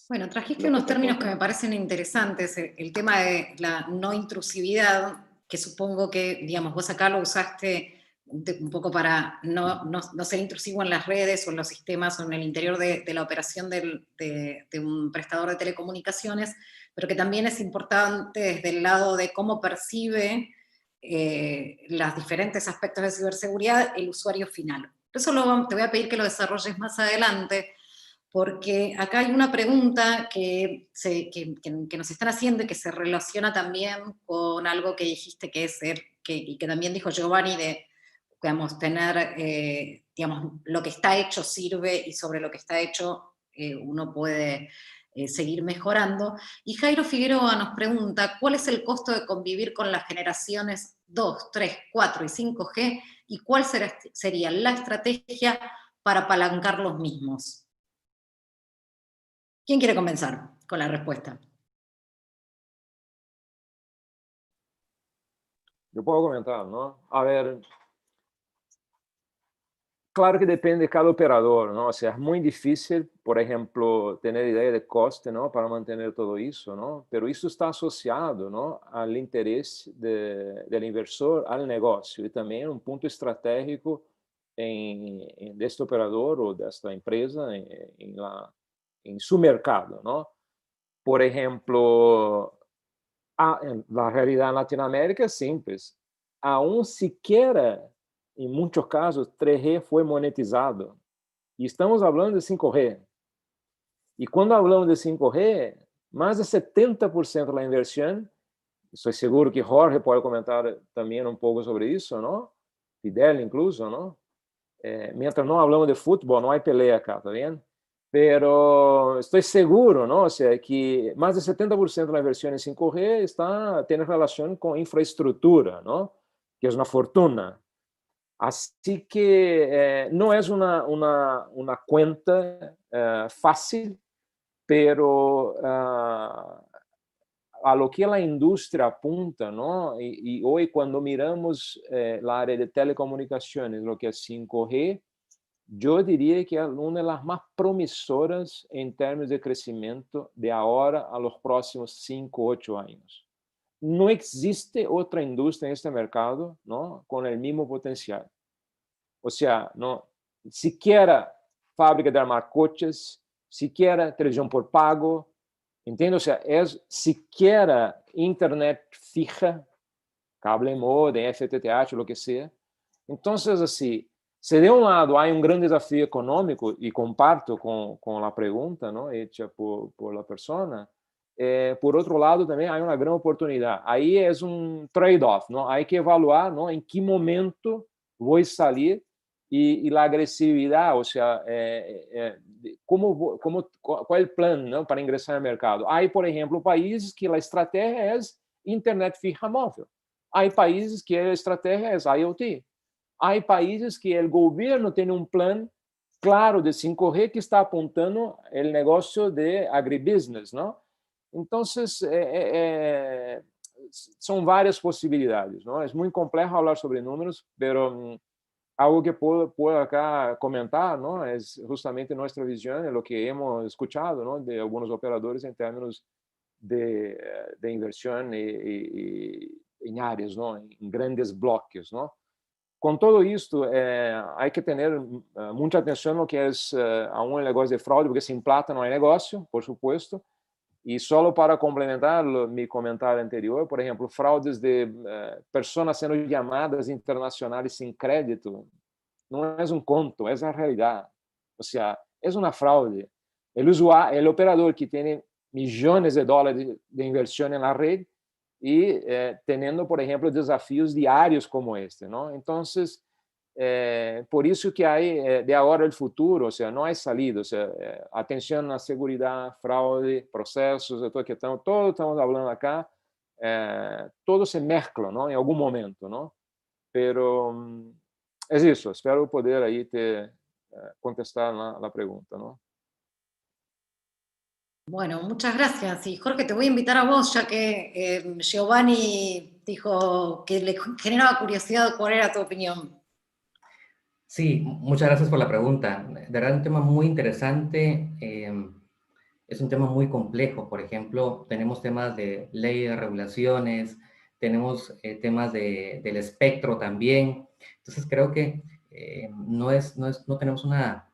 Bueno, trajiste unos términos que me parecen interesantes, el tema de la no intrusividad, que supongo que, digamos, vos acá lo usaste un poco para no ser intrusivo en las redes o en los sistemas o en el interior de la operación de un prestador de telecomunicaciones, pero que también es importante desde el lado de cómo percibe los diferentes aspectos de ciberseguridad el usuario final. Por eso te voy a pedir que lo desarrolles más adelante, porque acá hay una pregunta que nos están haciendo y que se relaciona también con algo que dijiste que es y que también dijo Giovanni, de, digamos, tener, digamos, lo que está hecho sirve y sobre lo que está hecho uno puede seguir mejorando. Y Jairo Figueroa nos pregunta, ¿cuál es el costo de convivir con las generaciones 2, 3, 4 y 5G? ¿Y cuál sería la estrategia para apalancar los mismos? ¿Quién quiere comenzar con la respuesta? Yo puedo comentar, ¿no? A ver, claro que depende de cada operador, ¿no? O sea, es muy difícil, por ejemplo, tener idea de coste, ¿no? Para mantener todo eso, ¿no? Pero eso está asociado, ¿no? Al interés del inversor, al negocio y también un punto estratégico de este operador o de esta empresa en su mercado, ¿no? Por ejemplo, la realidad en Latinoamérica es simple. Aún siquiera, en muchos casos, 3G fue monetizado. Y estamos hablando de 5G. Y cuando hablamos de 5G, más de 70% de la inversión, estoy seguro que Jorge puede comentar también un poco sobre eso, ¿no? Fidel incluso, ¿no? Mientras no hablamos de fútbol, no hay pelea acá, ¿está bien? Pero estoy seguro, ¿no? O sea, que más del 70% de la inversión en 5G tiene relación con infraestructura, ¿no? Que es una fortuna. Así que no es una cuenta fácil, pero a lo que la industria apunta, ¿no? Y hoy cuando miramos la área de telecomunicaciones, lo que es 5G, yo diría que es una de las más promisoras en términos de crecimiento de ahora a los próximos 5, 8 años. No existe otra industria en este mercado, ¿no? Con el mismo potencial. O sea, no, siquiera fábrica de armar coches, siquiera televisión por pago, ¿entiende? O sea, es siquiera internet fija, cable modem, FTTH, lo que sea. Entonces, así, se de un lado hay un gran desafío económico, y comparto con la pregunta, ¿no? Hecha por la persona, por otro lado también hay una gran oportunidad. Ahí es un trade-off, ¿no? Hay que evaluar, ¿no? En qué momento voy a salir y la agresividad, o sea, ¿cuál es el plan, ¿no? Para ingresar al mercado? Hay, por ejemplo, países que la estrategia es internet fija móvil. Hay países que la estrategia es IoT. Hay países que el gobierno tiene un plan claro de 5G que está apuntando el negocio de agribusiness, ¿no? Entonces, son varias posibilidades, ¿no? Es muy complejo hablar sobre números, pero algo que puedo acá comentar, ¿no? Es justamente nuestra visión de lo que hemos escuchado, ¿no? De algunos operadores en términos de inversión y em áreas, não? Em grandes blocos, não? Com todo isto, há que ter muita atenção no que é a um negócio de fraude, porque sem plata não é negócio, por supuesto. E só para complementar meu comentário anterior, por exemplo, fraudes de pessoas sendo chamadas internacionais sem crédito, não é um conto, é a realidade. Ou seja, é uma fraude. O operador que tem milhões de dólares de inversión en la red y teniendo, por ejemplo, desafíos diarios como este, ¿no? Entonces, por eso que hay de ahora el futuro, o sea, no hay salida, o sea, atención a seguridad, fraude, procesos, todo estamos hablando acá, todo se mezcla, ¿no? En algún momento, ¿no? Pero es eso, espero poder ahí te contestar la pregunta, ¿no? Bueno, muchas gracias. Y Jorge, te voy a invitar a vos, ya que Giovanni dijo que le generaba curiosidad cuál era tu opinión. Sí, muchas gracias por la pregunta. De verdad, un tema muy interesante. Es un tema muy complejo. Por ejemplo, tenemos temas de leyes, regulaciones, tenemos temas del espectro también. Entonces, creo que no tenemos una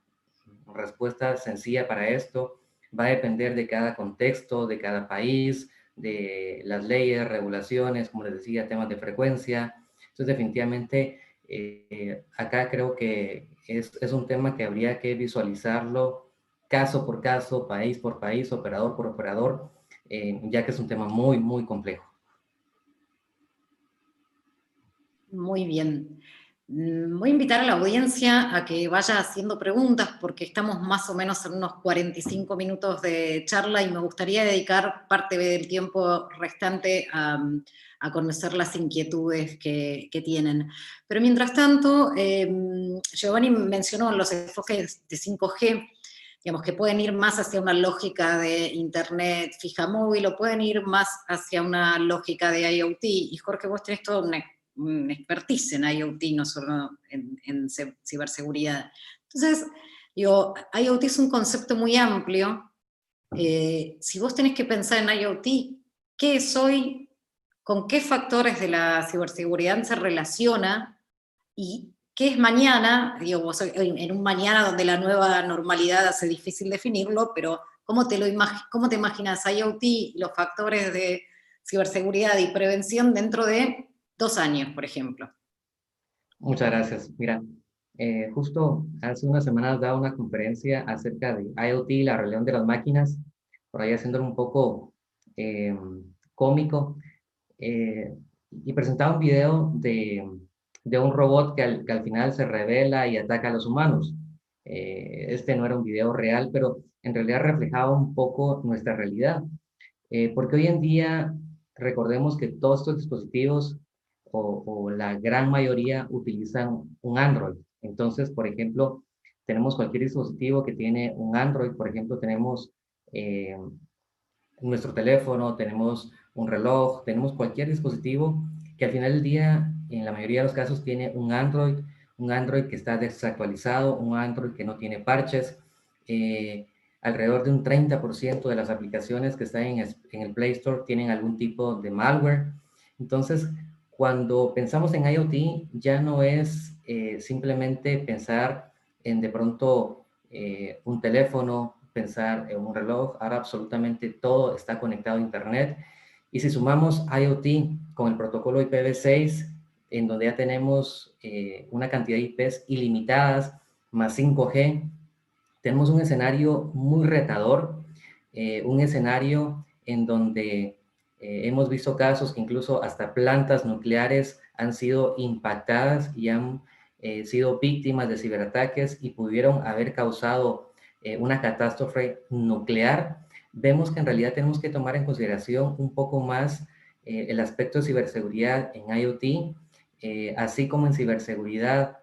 respuesta sencilla para esto. Va a depender de cada contexto, de cada país, de las leyes, regulaciones, como les decía, temas de frecuencia. Entonces, definitivamente, acá creo que es un tema que habría que visualizarlo caso por caso, país por país, operador por operador, ya que es un tema muy, muy complejo. Muy bien. Voy a invitar a la audiencia a que vaya haciendo preguntas porque estamos más o menos en unos 45 minutos de charla y me gustaría dedicar parte del tiempo restante a conocer las inquietudes que tienen. Pero mientras tanto, Giovanni mencionó los enfoques de 5G, digamos, que pueden ir más hacia una lógica de Internet fija móvil o pueden ir más hacia una lógica de IoT. Y Jorge, vos tenés todo un expertise en IoT, no solo en ciberseguridad. Entonces, digo, IoT es un concepto muy amplio. Si vos tenés que pensar en IoT, ¿qué es hoy? ¿Con qué factores de la ciberseguridad se relaciona? ¿Y qué es mañana? Digo, vos en un mañana donde la nueva normalidad hace difícil definirlo, pero ¿cómo te imaginas IoT y los factores de ciberseguridad y prevención dentro de 2 años, por ejemplo? Muchas gracias. Mira, justo hace unas semanas daba una conferencia acerca de IoT y la rebelión de las máquinas, por ahí haciéndolo un poco cómico, y presentaba un video de un robot que al final se revela y ataca a los humanos. Este no era un video real, pero en realidad reflejaba un poco nuestra realidad. Porque hoy en día, recordemos que todos estos dispositivos o la gran mayoría utilizan un Android. Entonces, por ejemplo, tenemos cualquier dispositivo que tiene un Android, por ejemplo, tenemos nuestro teléfono, tenemos un reloj, tenemos cualquier dispositivo que al final del día, en la mayoría de los casos, tiene un Android que está desactualizado, un Android que no tiene parches. Alrededor de un 30% de las aplicaciones que están en el Play Store tienen algún tipo de malware. Entonces, cuando pensamos en IoT, ya no es simplemente pensar en de pronto un teléfono, pensar en un reloj. Ahora absolutamente todo está conectado a Internet. Y si sumamos IoT con el protocolo IPv6, en donde ya tenemos una cantidad de IPs ilimitadas, más 5G, tenemos un escenario muy retador, un escenario en donde hemos visto casos que incluso hasta plantas nucleares han sido impactadas y han sido víctimas de ciberataques y pudieron haber causado una catástrofe nuclear. Vemos que en realidad tenemos que tomar en consideración un poco más el aspecto de ciberseguridad en IoT, así como en ciberseguridad.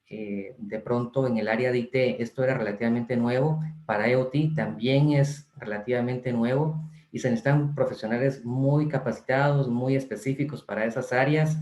De pronto en el área de IT esto era relativamente nuevo, para IoT también es relativamente nuevo y se necesitan profesionales muy capacitados, muy específicos para esas áreas.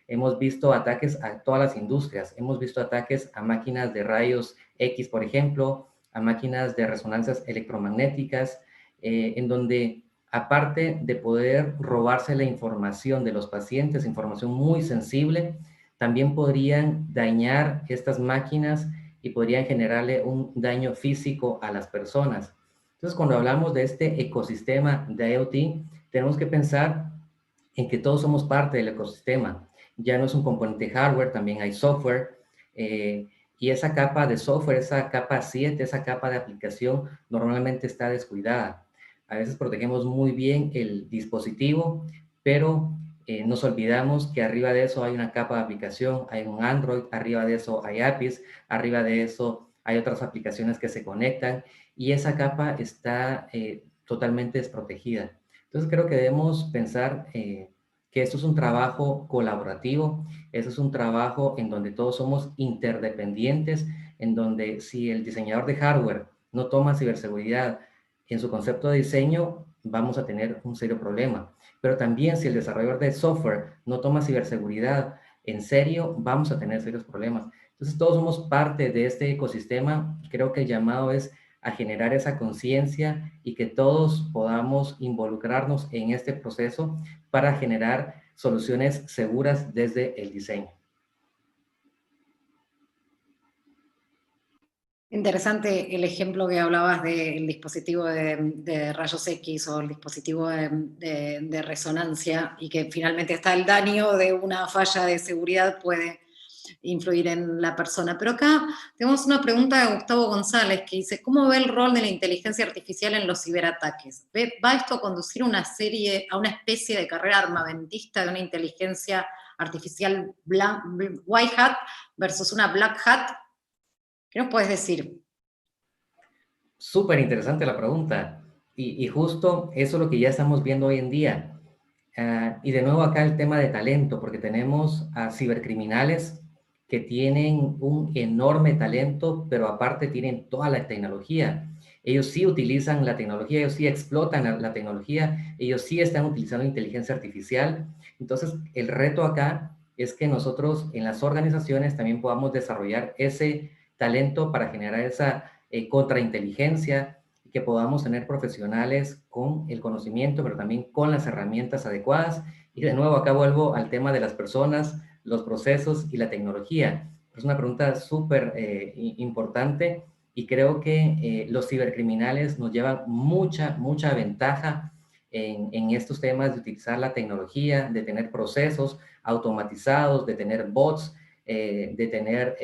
Hemos visto ataques a todas las industrias, hemos visto ataques a máquinas de rayos X, por ejemplo, a máquinas de resonancias electromagnéticas, en donde aparte de poder robarse la información de los pacientes, información muy sensible, también podrían dañar estas máquinas y podrían generarle un daño físico a las personas. Entonces, cuando hablamos de este ecosistema de IoT, tenemos que pensar en que todos somos parte del ecosistema. Ya no es un componente hardware, también hay software, y esa capa de software, esa capa 7, esa capa de aplicación, normalmente está descuidada. A veces protegemos muy bien el dispositivo, pero nos olvidamos que arriba de eso hay una capa de aplicación, hay un Android, arriba de eso hay APIs, arriba de eso hay otras aplicaciones que se conectan, y esa capa está totalmente desprotegida. Entonces creo que debemos pensar que esto es un trabajo colaborativo, eso es un trabajo en donde todos somos interdependientes, en donde si el diseñador de hardware no toma ciberseguridad en su concepto de diseño, vamos a tener un serio problema. Pero también si el desarrollador de software no toma ciberseguridad en serio, vamos a tener serios problemas. Entonces todos somos parte de este ecosistema. Creo que el llamado es a generar esa conciencia y que todos podamos involucrarnos en este proceso para generar soluciones seguras desde el diseño. Interesante el ejemplo que hablabas del dispositivo de rayos X o el dispositivo de resonancia, y que finalmente hasta el daño de una falla de seguridad puede influir en la persona. Pero acá tenemos una pregunta de Gustavo González que dice, ¿cómo ve el rol de la inteligencia artificial en los ciberataques? ¿Va esto a conducir a una especie de carrera armamentista de una inteligencia artificial white hat versus una black hat? ¿Qué nos puedes decir? Súper interesante la pregunta. Y justo eso es lo que ya estamos viendo hoy en día. Y de nuevo acá el tema de talento, porque tenemos a cibercriminales que tienen un enorme talento, pero aparte tienen toda la tecnología. Ellos sí utilizan la tecnología, ellos sí explotan la tecnología, ellos sí están utilizando inteligencia artificial. Entonces, el reto acá es que nosotros en las organizaciones también podamos desarrollar ese talento para generar esa contrainteligencia, y que podamos tener profesionales con el conocimiento, pero también con las herramientas adecuadas. Y de nuevo, acá vuelvo al tema de las personas, los procesos y la tecnología. Es una pregunta súper importante, y creo que los cibercriminales nos llevan mucha ventaja en estos temas de utilizar la tecnología, de tener procesos automatizados, de tener bots, de tener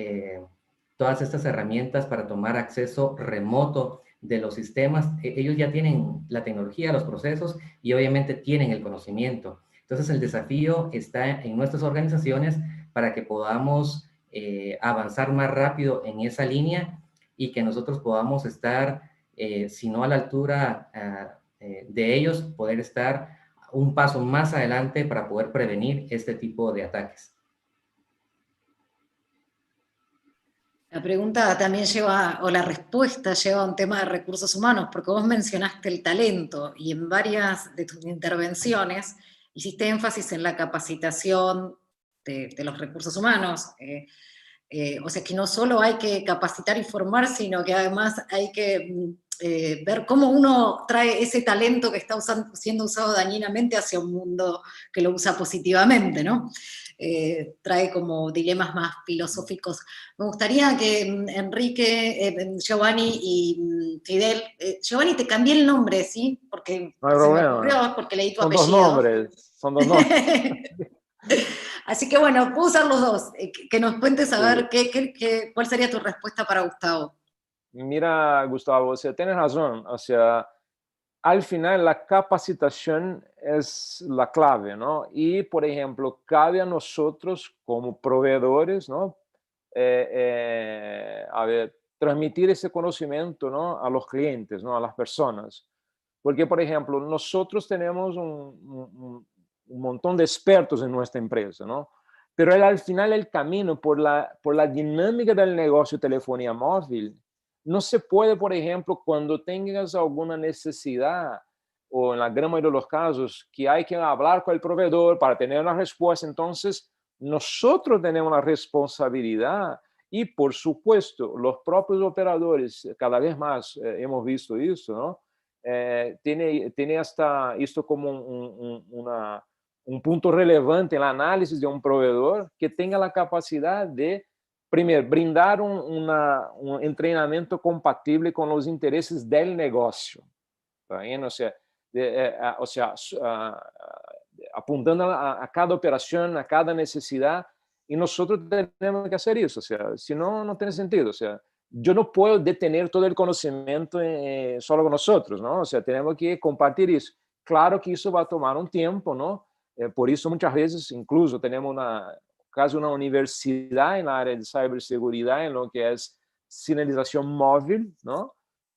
todas estas herramientas para tomar acceso remoto de los sistemas. Ellos ya tienen la tecnología, los procesos, y obviamente tienen el conocimiento. Entonces el desafío está en nuestras organizaciones para que podamos avanzar más rápido en esa línea, y que nosotros podamos estar, si no a la altura de ellos, poder estar un paso más adelante para poder prevenir este tipo de ataques. La pregunta también lleva, o la respuesta lleva a un tema de recursos humanos, porque vos mencionaste el talento y en varias de tus intervenciones hiciste énfasis en la capacitación de los recursos humanos. O sea que no solo hay que capacitar y formar, sino que además hay que ver cómo uno trae ese talento que está siendo usado dañinamente hacia un mundo que lo usa positivamente, ¿no? Trae como dilemas más filosóficos. Me gustaría que Enrique, Giovanni y Fidel, Giovanni, te cambié el nombre, ¿sí? Porque No hay se me problema. ocurrió, porque leí tu Son dos apellido. nombres, son dos nombres. Así que bueno, puedo usar los dos. Que nos cuentes a ver Sí. cuál sería tu respuesta para Gustavo. Mira, Gustavo, o sea, tienes razón. O sea, al final la capacitación es la clave, ¿no? Y, por ejemplo, cabe a nosotros como proveedores, ¿no? A ver, transmitir ese conocimiento, ¿no? A los clientes, ¿no? A las personas. Porque, por ejemplo, nosotros tenemos un montón de expertos en nuestra empresa, ¿no? Pero al final el camino por la dinámica del negocio de telefonía móvil, no se puede, por ejemplo, cuando tengas alguna necesidad, o en la gran mayoría de los casos, que hay que hablar con el proveedor para tener una respuesta, entonces nosotros tenemos la responsabilidad. Y por supuesto, los propios operadores, cada vez más hemos visto eso, ¿no? tiene hasta esto como un punto relevante en la análisis de un proveedor que tenga la capacidad de, primero, brindar un entrenamiento compatible con los intereses del negocio. ¿Está bien? O sea, apuntando a cada operación, a cada necesidad, y nosotros tenemos que hacer eso. O sea, si no, no tiene sentido. O sea, yo no puedo detener todo el conocimiento solo con nosotros, ¿no? O sea, tenemos que compartir eso. Claro que eso va a tomar un tiempo, ¿no? Por eso muchas veces incluso tenemos casi una universidad en la área de ciberseguridad, en lo que es señalización móvil, ¿no?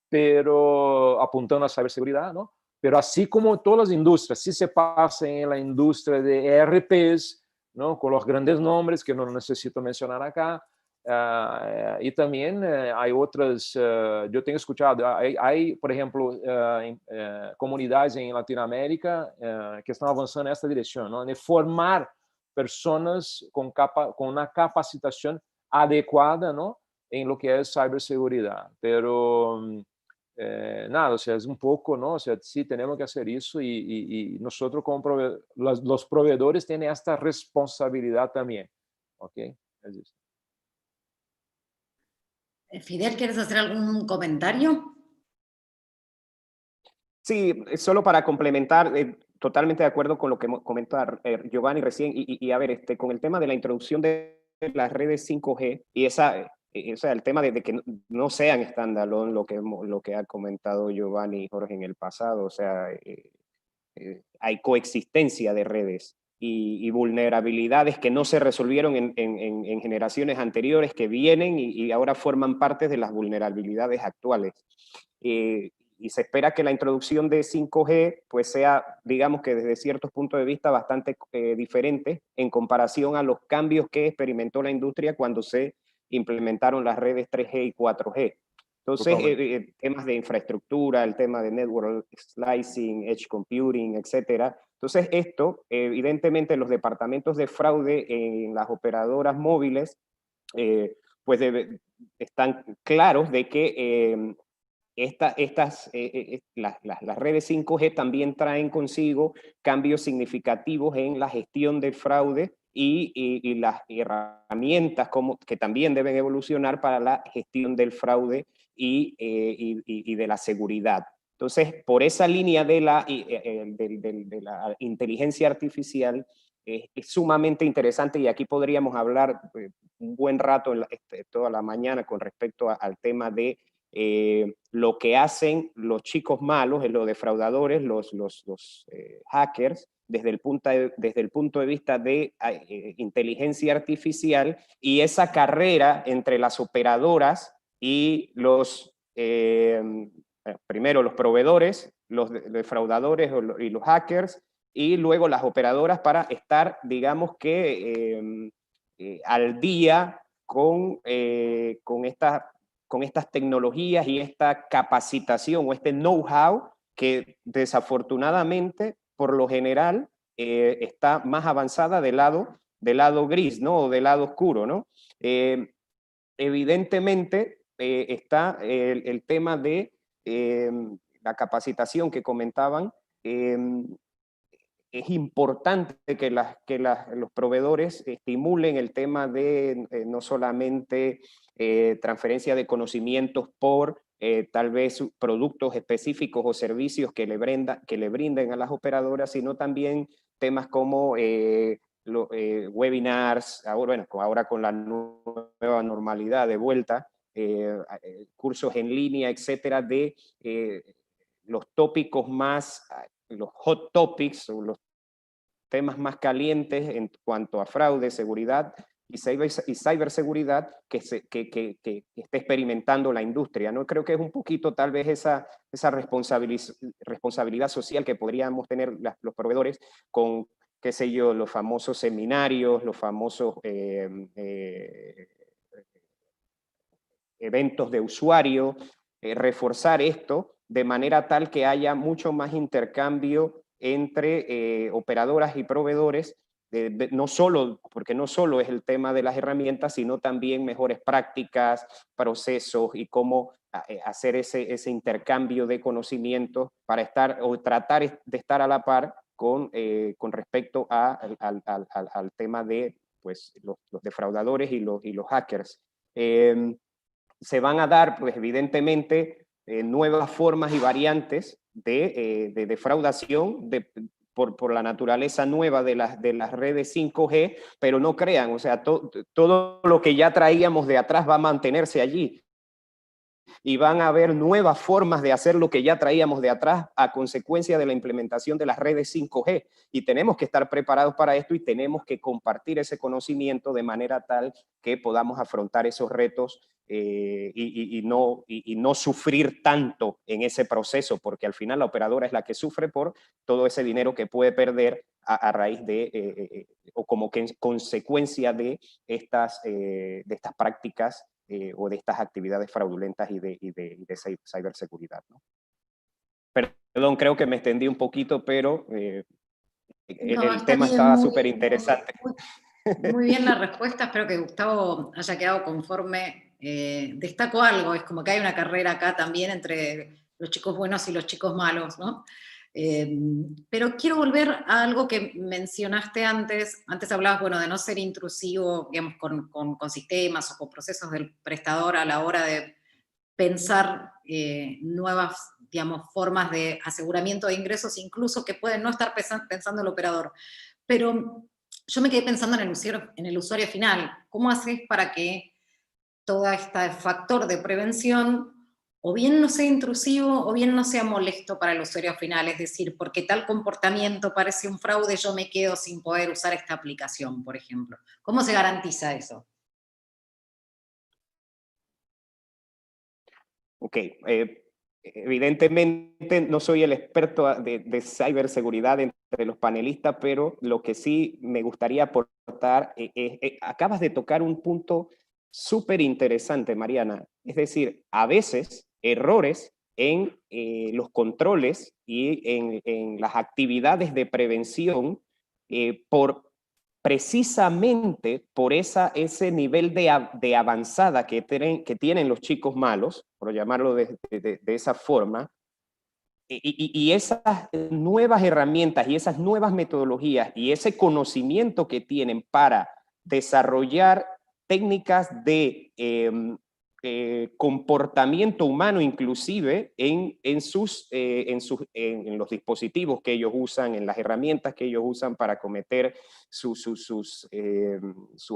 Pero apuntando a ciberseguridad, ¿no? Pero así como todas las industrias, si se pasa en la industria de ERPs, ¿no? Con los grandes nombres que no necesito mencionar acá, y también hay otras, yo tengo escuchado, hay por ejemplo, comunidades en Latinoamérica que están avanzando en esta dirección, ¿no? De formar personas con una capacitación adecuada, ¿no? En lo que es ciberseguridad. Pero nada, o sea, es un poco, ¿no? O sea, sí tenemos que hacer eso y nosotros como los proveedores tienen esta responsabilidad también, ¿ok? Es eso. Fidel, ¿quieres hacer algún comentario? Sí, solo para complementar, totalmente de acuerdo con lo que comenta Giovanni recién, y a ver, con el tema de la introducción de las redes 5G y o sea, el tema de que no sean standalone, lo que ha comentado Giovanni y Jorge en el pasado, o sea, hay coexistencia de redes y vulnerabilidades que no se resolvieron en generaciones anteriores, que vienen y ahora forman parte de las vulnerabilidades actuales. Y se espera que la introducción de 5G pues sea, digamos que desde ciertos puntos de vista, bastante diferente en comparación a los cambios que experimentó la industria cuando se implementaron las redes 3G y 4G. Entonces, temas de infraestructura, el tema de network slicing, edge computing, etcétera. Entonces, esto, evidentemente, los departamentos de fraude en las operadoras móviles, pues están claros de que las redes 5G también traen consigo cambios significativos en la gestión del fraude y las herramientas que también deben evolucionar para la gestión del fraude y de la seguridad. Entonces, por esa línea de la inteligencia artificial, es sumamente interesante, y aquí podríamos hablar un buen rato toda la mañana con respecto al tema de lo que hacen los chicos malos, los defraudadores, los hackers, desde el punto de vista de inteligencia artificial, y esa carrera entre las operadoras y primero los proveedores, los defraudadores y los hackers, y luego las operadoras, para estar, digamos que, al día con estas tecnologías y esta capacitación o este know-how que desafortunadamente, por lo general, está más avanzada del lado gris, ¿no? O del lado oscuro, ¿no? Evidentemente, está el tema de la capacitación que comentaban. Es importante que los proveedores estimulen el tema de no solamente transferencia de conocimientos por tal vez productos específicos o servicios que le brinden a las operadoras, sino también temas como webinars, ahora con la nueva normalidad de vuelta, cursos en línea, etcétera, de los tópicos los hot topics, o los temas más calientes en cuanto a fraude, seguridad y ciberseguridad que esté experimentando la industria, ¿no? Creo que es un poquito tal vez esa responsabilidad social que podríamos tener los proveedores con, qué sé yo, los famosos seminarios, los famosos eventos de usuario, reforzar esto de manera tal que haya mucho más intercambio entre operadoras y proveedores no solo, porque no solo es el tema de las herramientas, sino también mejores prácticas, procesos y cómo hacer ese intercambio de conocimientos para estar o tratar de estar a la par con respecto al tema de pues, los defraudadores y los hackers. Se van a dar, pues evidentemente, nuevas formas y variantes de defraudación por la naturaleza nueva de las redes 5G, pero no crean, o sea, todo lo que ya traíamos de atrás va a mantenerse allí. Y van a haber nuevas formas de hacer lo que ya traíamos de atrás a consecuencia de la implementación de las redes 5G. Y tenemos que estar preparados para esto y tenemos que compartir ese conocimiento de manera tal que podamos afrontar esos retos y no sufrir tanto en ese proceso, porque al final la operadora es la que sufre por todo ese dinero que puede perder a raíz de, o como que en consecuencia de estas prácticas o de estas actividades fraudulentas y de ciberseguridad, ¿no? Perdón, creo que me extendí un poquito, pero el tema estaba súper interesante. Muy bien la respuesta, espero que Gustavo haya quedado conforme. Destaco algo, es como que hay una carrera acá también entre los chicos buenos y los chicos malos, ¿no? Pero quiero volver a algo que mencionaste antes. Antes hablabas, bueno, de no ser intrusivo, digamos, con sistemas o con procesos del prestador a la hora de pensar nuevas, digamos, formas de aseguramiento de ingresos, incluso que pueden no estar pensando el operador. Pero yo me quedé pensando en el usuario final. ¿Cómo haces para que todo este factor de prevención o bien no sea intrusivo o bien no sea molesto para el usuario final? Es decir, porque tal comportamiento parece un fraude, yo me quedo sin poder usar esta aplicación, por ejemplo. ¿Cómo se garantiza eso? Ok, evidentemente no soy el experto de ciberseguridad entre los panelistas, pero lo que sí me gustaría aportar acabas de tocar un punto súper interesante, Mariana. Es decir, a veces errores en los controles y en las actividades de prevención precisamente por ese nivel de avanzada que tienen los chicos malos, por llamarlo de esa forma, y esas nuevas herramientas y esas nuevas metodologías y ese conocimiento que tienen para desarrollar técnicas de comportamiento humano inclusive en los dispositivos que ellos usan, en las herramientas que ellos usan para cometer sus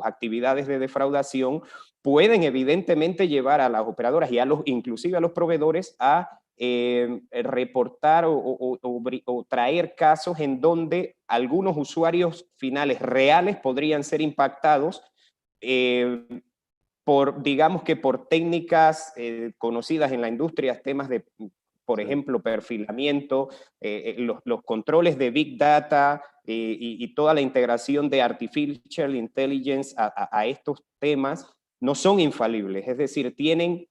actividades de defraudación, pueden evidentemente llevar a las operadoras y inclusive a los proveedores a reportar o traer casos en donde algunos usuarios finales reales podrían ser impactados digamos que por técnicas conocidas en la industria, temas de, por ejemplo, perfilamiento, los controles de Big Data y toda la integración de Artificial Intelligence a estos temas no son infalibles, es decir, tienen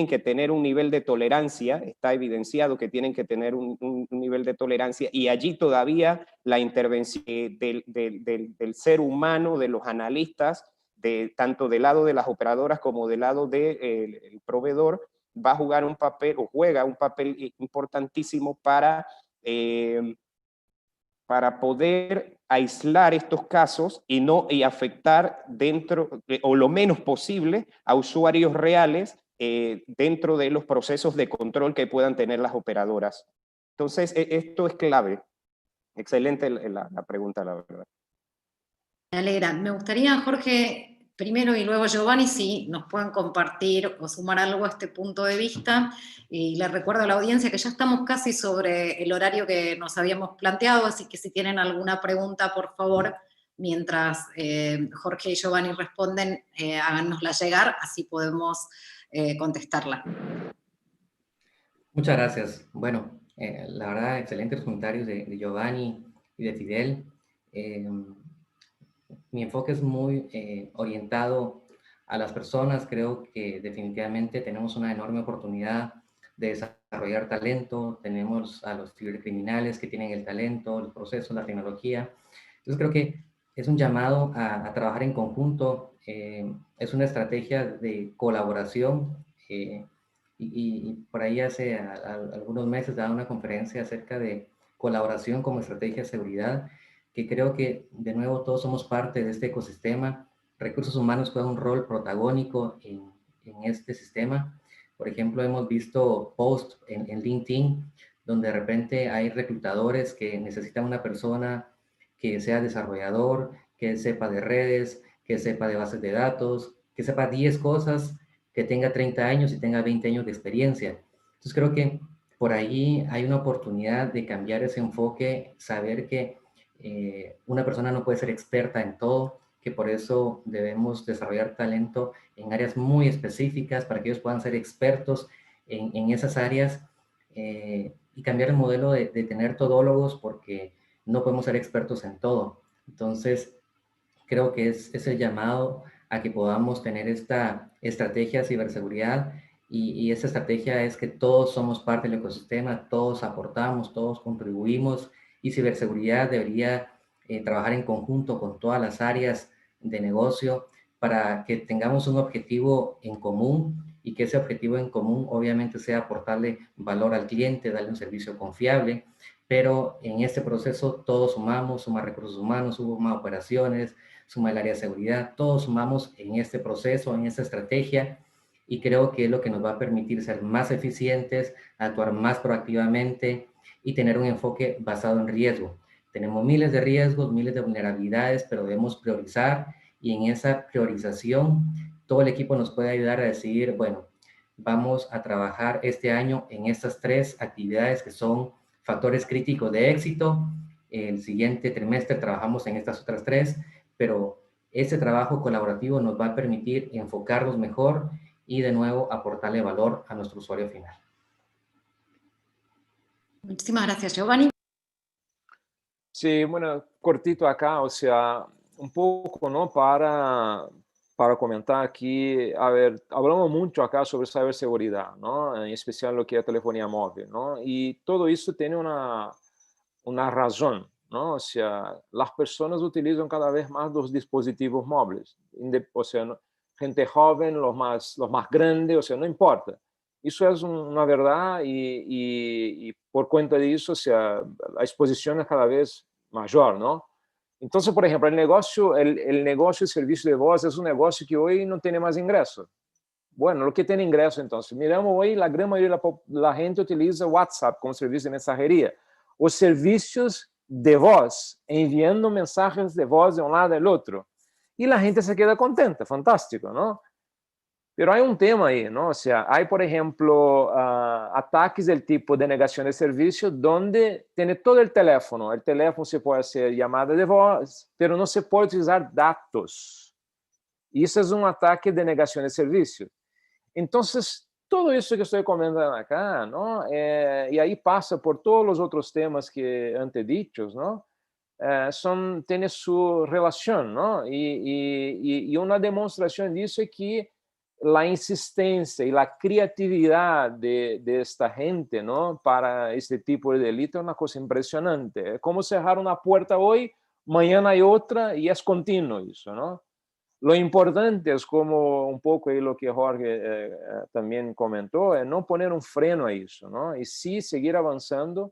que tener un nivel de tolerancia, está evidenciado que tienen que tener un nivel de tolerancia, y allí todavía la intervención del ser humano, de los analistas, tanto del lado de las operadoras como del lado del proveedor, va a jugar un papel, o juega un papel importantísimo para poder aislar estos casos y afectar o lo menos posible a usuarios reales dentro de los procesos de control que puedan tener las operadoras. Entonces, esto es clave. Excelente la pregunta, la verdad. Me alegra. Me gustaría, Jorge, primero y luego Giovanni, si nos pueden compartir o sumar algo a este punto de vista. Y les recuerdo a la audiencia que ya estamos casi sobre el horario que nos habíamos planteado, así que si tienen alguna pregunta, por favor, mientras Jorge y Giovanni responden, háganosla llegar, así podemos contestarla. Muchas gracias. Bueno, la verdad, excelentes comentarios de Giovanni y de Fidel. Mi enfoque es muy orientado a las personas. Creo que definitivamente tenemos una enorme oportunidad de desarrollar talento. Tenemos a los cibercriminales que tienen el talento, el proceso, la tecnología. Entonces creo que es un llamado a trabajar en conjunto, es una estrategia de colaboración, y por ahí hace algunos meses daba una conferencia acerca de colaboración como estrategia de seguridad, que creo que de nuevo todos somos parte de este ecosistema. Recursos humanos juegan un rol protagónico en este sistema. Por ejemplo, hemos visto posts en LinkedIn donde de repente hay reclutadores que necesitan una persona que sea desarrollador, que sepa de redes, que sepa de bases de datos, que sepa 10 cosas, que tenga 30 años y tenga 20 años de experiencia. Entonces creo que por ahí hay una oportunidad de cambiar ese enfoque, saber que una persona no puede ser experta en todo, que por eso debemos desarrollar talento en áreas muy específicas para que ellos puedan ser expertos en esas áreas, y cambiar el modelo de tener todólogos, porque no podemos ser expertos en todo. Entonces, creo que es el llamado a que podamos tener esta estrategia de ciberseguridad, y esa estrategia es que todos somos parte del ecosistema, todos aportamos, todos contribuimos, y ciberseguridad debería trabajar en conjunto con todas las áreas de negocio para que tengamos un objetivo en común, y que ese objetivo en común obviamente sea aportarle valor al cliente, darle un servicio confiable, pero en este proceso todos sumamos, suma recursos humanos, suma operaciones, suma el área de seguridad, todos sumamos en este proceso, en esta estrategia, y creo que es lo que nos va a permitir ser más eficientes, actuar más proactivamente y tener un enfoque basado en riesgo. Tenemos miles de riesgos, miles de vulnerabilidades, pero debemos priorizar, y en esa priorización todo el equipo nos puede ayudar a decidir, bueno, vamos a trabajar este año en estas 3 actividades que son factores críticos de éxito. El siguiente trimestre trabajamos en estas otras 3, pero ese trabajo colaborativo nos va a permitir enfocarnos mejor y de nuevo aportarle valor a nuestro usuario final. Muchísimas gracias, Giovanni. Sí, bueno, cortito acá, o sea, un poco, ¿no? Para comentar aquí, a ver, hablamos mucho acá sobre ciberseguridad, ¿no? En especial lo que es telefonía móvil, ¿no? Y todo eso tiene una razón, ¿no? O sea, las personas utilizan cada vez más los dispositivos móviles, o sea, gente joven, los más grandes, o sea, no importa. Eso es una verdad, y por cuenta de eso, o sea, la exposición es cada vez mayor, ¿no? Entonces, por ejemplo, el negocio de servicio de voz es un negocio que hoy no tiene más ingreso. Bueno, lo que tiene ingreso, entonces, miramos hoy, la gran mayoría de la gente utiliza WhatsApp como servicio de mensajería, os servicios de voz, enviando mensajes de voz de un lado al otro. Y la gente se queda contenta, fantástico, ¿no? Pero hay un tema ahí, ¿no? O sea, hay, por ejemplo, ataques del tipo de negación de servicio, donde tiene todo el teléfono. El teléfono se puede hacer llamada de voz, pero no se puede utilizar datos. Y eso es un ataque de negación de servicio. Entonces, todo eso que estoy comentando acá, ¿no? Y ahí pasa por todos los otros temas que antes dichos, ¿no? Tiene su relación, ¿no? Y una demostración de eso es que la insistencia y la creatividad de esta gente, ¿no? Para este tipo de delito es una cosa impresionante. Es como cerrar una puerta hoy, mañana hay otra, y es continuo eso, ¿no? Lo importante es, como un poco ahí lo que Jorge también comentó, es no poner un freno a eso, ¿no? Y sí seguir avanzando.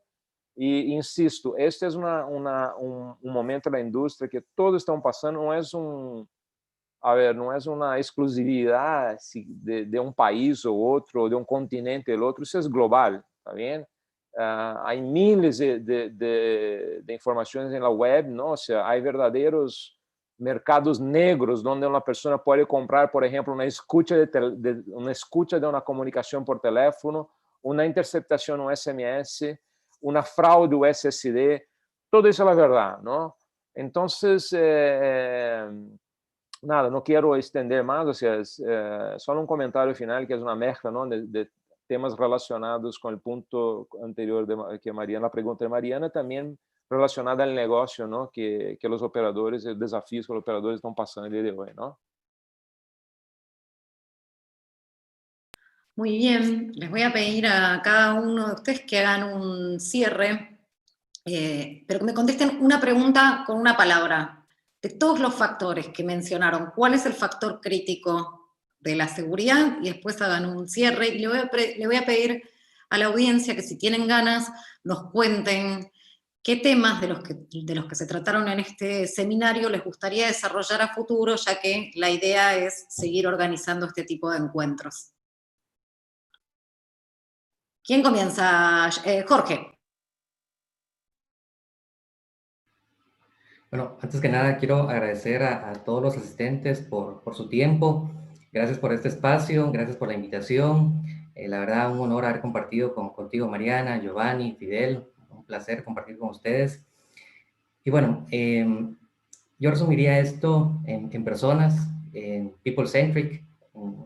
Y insisto, este es un momento de la industria que todos están pasando, no es no es una exclusividad de un país o otro, de un continente o otro, eso es global, ¿está bien? Hay miles de informaciones en la web, ¿no? O sea, hay verdaderos mercados negros donde una persona puede comprar, por ejemplo, una escucha de una comunicación por teléfono, una interceptación, un SMS, una fraude USSD, todo eso es la verdad, ¿no? Entonces, nada, no quiero extender más, o sea, solo un comentario final que es una mezcla, ¿no? de temas relacionados con el punto anterior que Mariana, la pregunta de Mariana, también relacionada al negocio, ¿no? Que los operadores, el desafío que los operadores están pasando el día de hoy, ¿no? Muy bien, les voy a pedir a cada uno de ustedes que hagan un cierre, pero que me contesten una pregunta con una palabra. de todos los factores que mencionaron, ¿cuál es el factor crítico de la seguridad? Y después hagan un cierre. Y le voy a pedir a la audiencia que si tienen ganas nos cuenten qué temas de los que se trataron en este seminario les gustaría desarrollar a futuro, ya que la idea es seguir organizando este tipo de encuentros. ¿Quién comienza? Jorge. Bueno, antes que nada quiero agradecer a todos los asistentes por su tiempo. Gracias por este espacio, gracias por la invitación. La verdad, un honor haber compartido contigo, Mariana, Giovanni, Fidel. Un placer compartir con ustedes. Y bueno, yo resumiría esto en personas, en people-centric,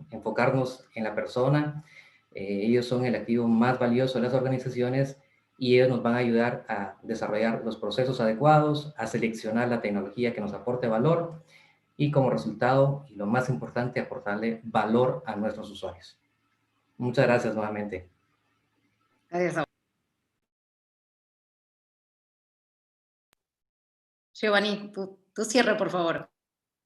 enfocarnos en la persona. Ellos son el activo más valioso de las organizaciones y ellos nos van a ayudar a desarrollar los procesos adecuados, a seleccionar la tecnología que nos aporte valor y como resultado, y lo más importante, aportarle valor a nuestros usuarios. Muchas gracias nuevamente. Gracias. Giovanni, tu cierre, por favor.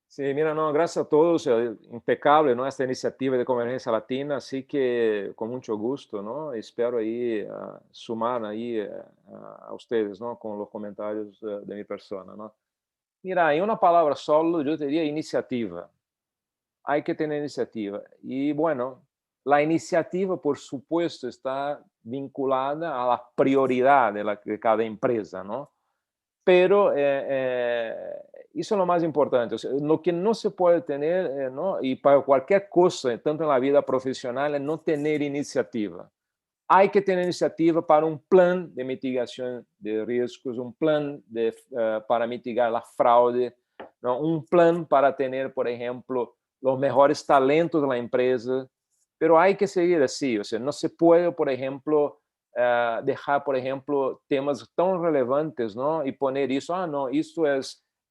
Sí, mira, no, gracias a todos, impecable, ¿no? Esta iniciativa de Convergencia Latina, así que con mucho gusto, ¿no? Espero ahí sumar ahí a ustedes, ¿no? Con los comentarios de mi persona, ¿no? Mira, en una palabra solo, yo te diría iniciativa. Hay que tener iniciativa. Y bueno, la iniciativa, por supuesto, está vinculada a la prioridad de cada empresa, ¿no? Pero eso es lo más importante. O sea, lo que no se puede tener, ¿no? Y para cualquier cosa, tanto en la vida profesional, es no tener iniciativa. Hay que tener iniciativa para un plan de mitigación de riesgos, un plan para mitigar la fraude, ¿no? Un plan para tener, por ejemplo, los mejores talentos de la empresa. Pero hay que seguir así. O sea, no se puede, por ejemplo, dejar, por ejemplo, temas tan relevantes, ¿no? Y poner eso, no, esto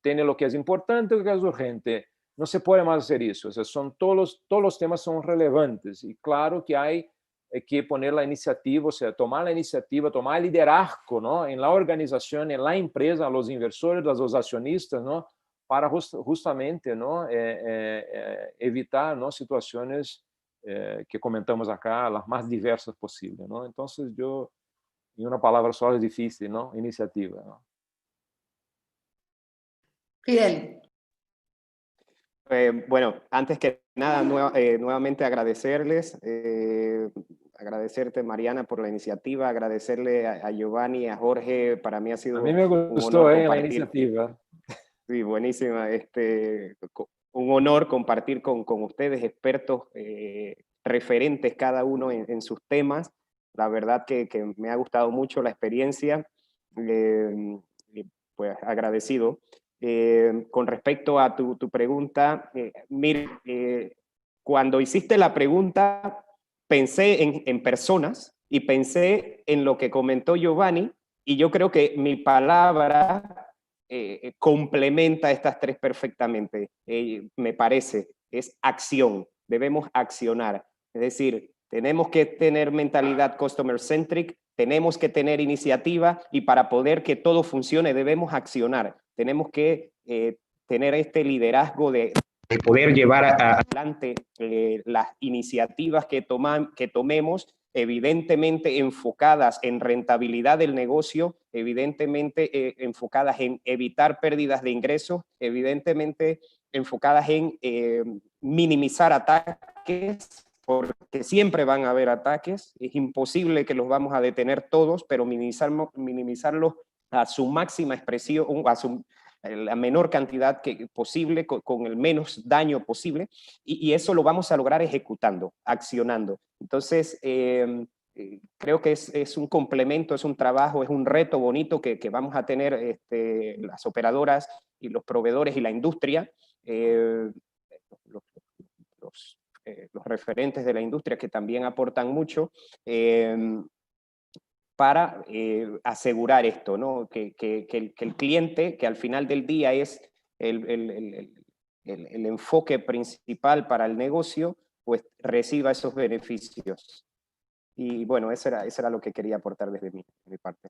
tiene lo que es importante, lo que es urgente. No se puede más hacer eso. O sea, todos los temas son relevantes. Y claro que hay que poner la iniciativa, o sea, tomar la iniciativa, tomar el liderazgo, ¿no? En la organización, en la empresa, a los inversores, a los accionistas, ¿no? Para justamente, ¿no? Evitar, ¿no? Situaciones que comentamos acá, las más diversas posibles, ¿no? Entonces yo, en una palabra solo es difícil, ¿no? Iniciativa, ¿no? Fidel. Bueno, antes que nada, nuevamente agradecerles, agradecerte, Mariana, por la iniciativa, agradecerle a Giovanni, a Jorge. Para mí ha sido a mí me gustó, un honor la compartir. iniciativa. Sí, buenísima. Un honor compartir con ustedes, expertos, referentes cada uno en sus temas. La verdad que me ha gustado mucho la experiencia, pues agradecido. Con respecto a tu pregunta, mire, cuando hiciste la pregunta, pensé en personas y pensé en lo que comentó Giovanni, y yo creo que mi palabra complementa estas tres perfectamente, me parece, es acción. Debemos accionar, es decir, tenemos que tener mentalidad customer-centric, tenemos que tener iniciativa, y para poder que todo funcione debemos accionar. Tenemos que tener este liderazgo de poder llevar adelante las iniciativas que tomemos, evidentemente enfocadas en rentabilidad del negocio, evidentemente enfocadas en evitar pérdidas de ingresos, evidentemente enfocadas en minimizar ataques, porque siempre van a haber ataques, es imposible que los vamos a detener todos, pero minimizarlos a su máxima expresión, la menor cantidad posible, con el menos daño posible, y eso lo vamos a lograr ejecutando, accionando. Entonces, creo que es un complemento, es un trabajo, es un reto bonito que vamos a tener las operadoras y los proveedores y la industria, los referentes de la industria que también aportan mucho, para asegurar esto, ¿no? Que el cliente, que al final del día es el enfoque principal para el negocio, pues reciba esos beneficios. Y bueno, eso era lo que quería aportar desde mi parte.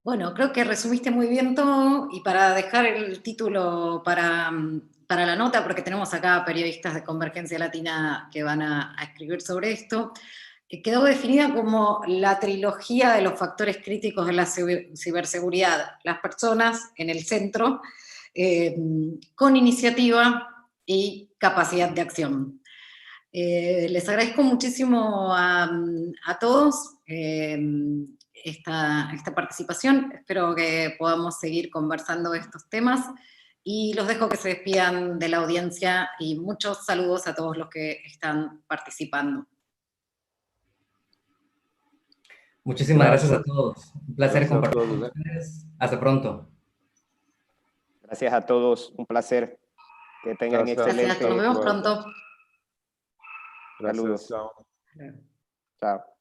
Bueno, creo que resumiste muy bien todo, y para dejar el título para la nota, porque tenemos acá periodistas de Convergencia Latina que van a escribir sobre esto, que quedó definida como la trilogía de los factores críticos de la ciberseguridad: las personas en el centro, con iniciativa y capacidad de acción. Les agradezco muchísimo a todos esta participación. Espero que podamos seguir conversando de estos temas, y los dejo que se despidan de la audiencia, y muchos saludos a todos los que están participando. Muchísimas gracias a todos. Un placer Gracias a compartir todos, con ustedes. Hasta pronto. Gracias a todos, un placer. Que tengan Gracias. Gracias, nos excelente. vemos pronto. Gracias, Saludos. chao. Chao.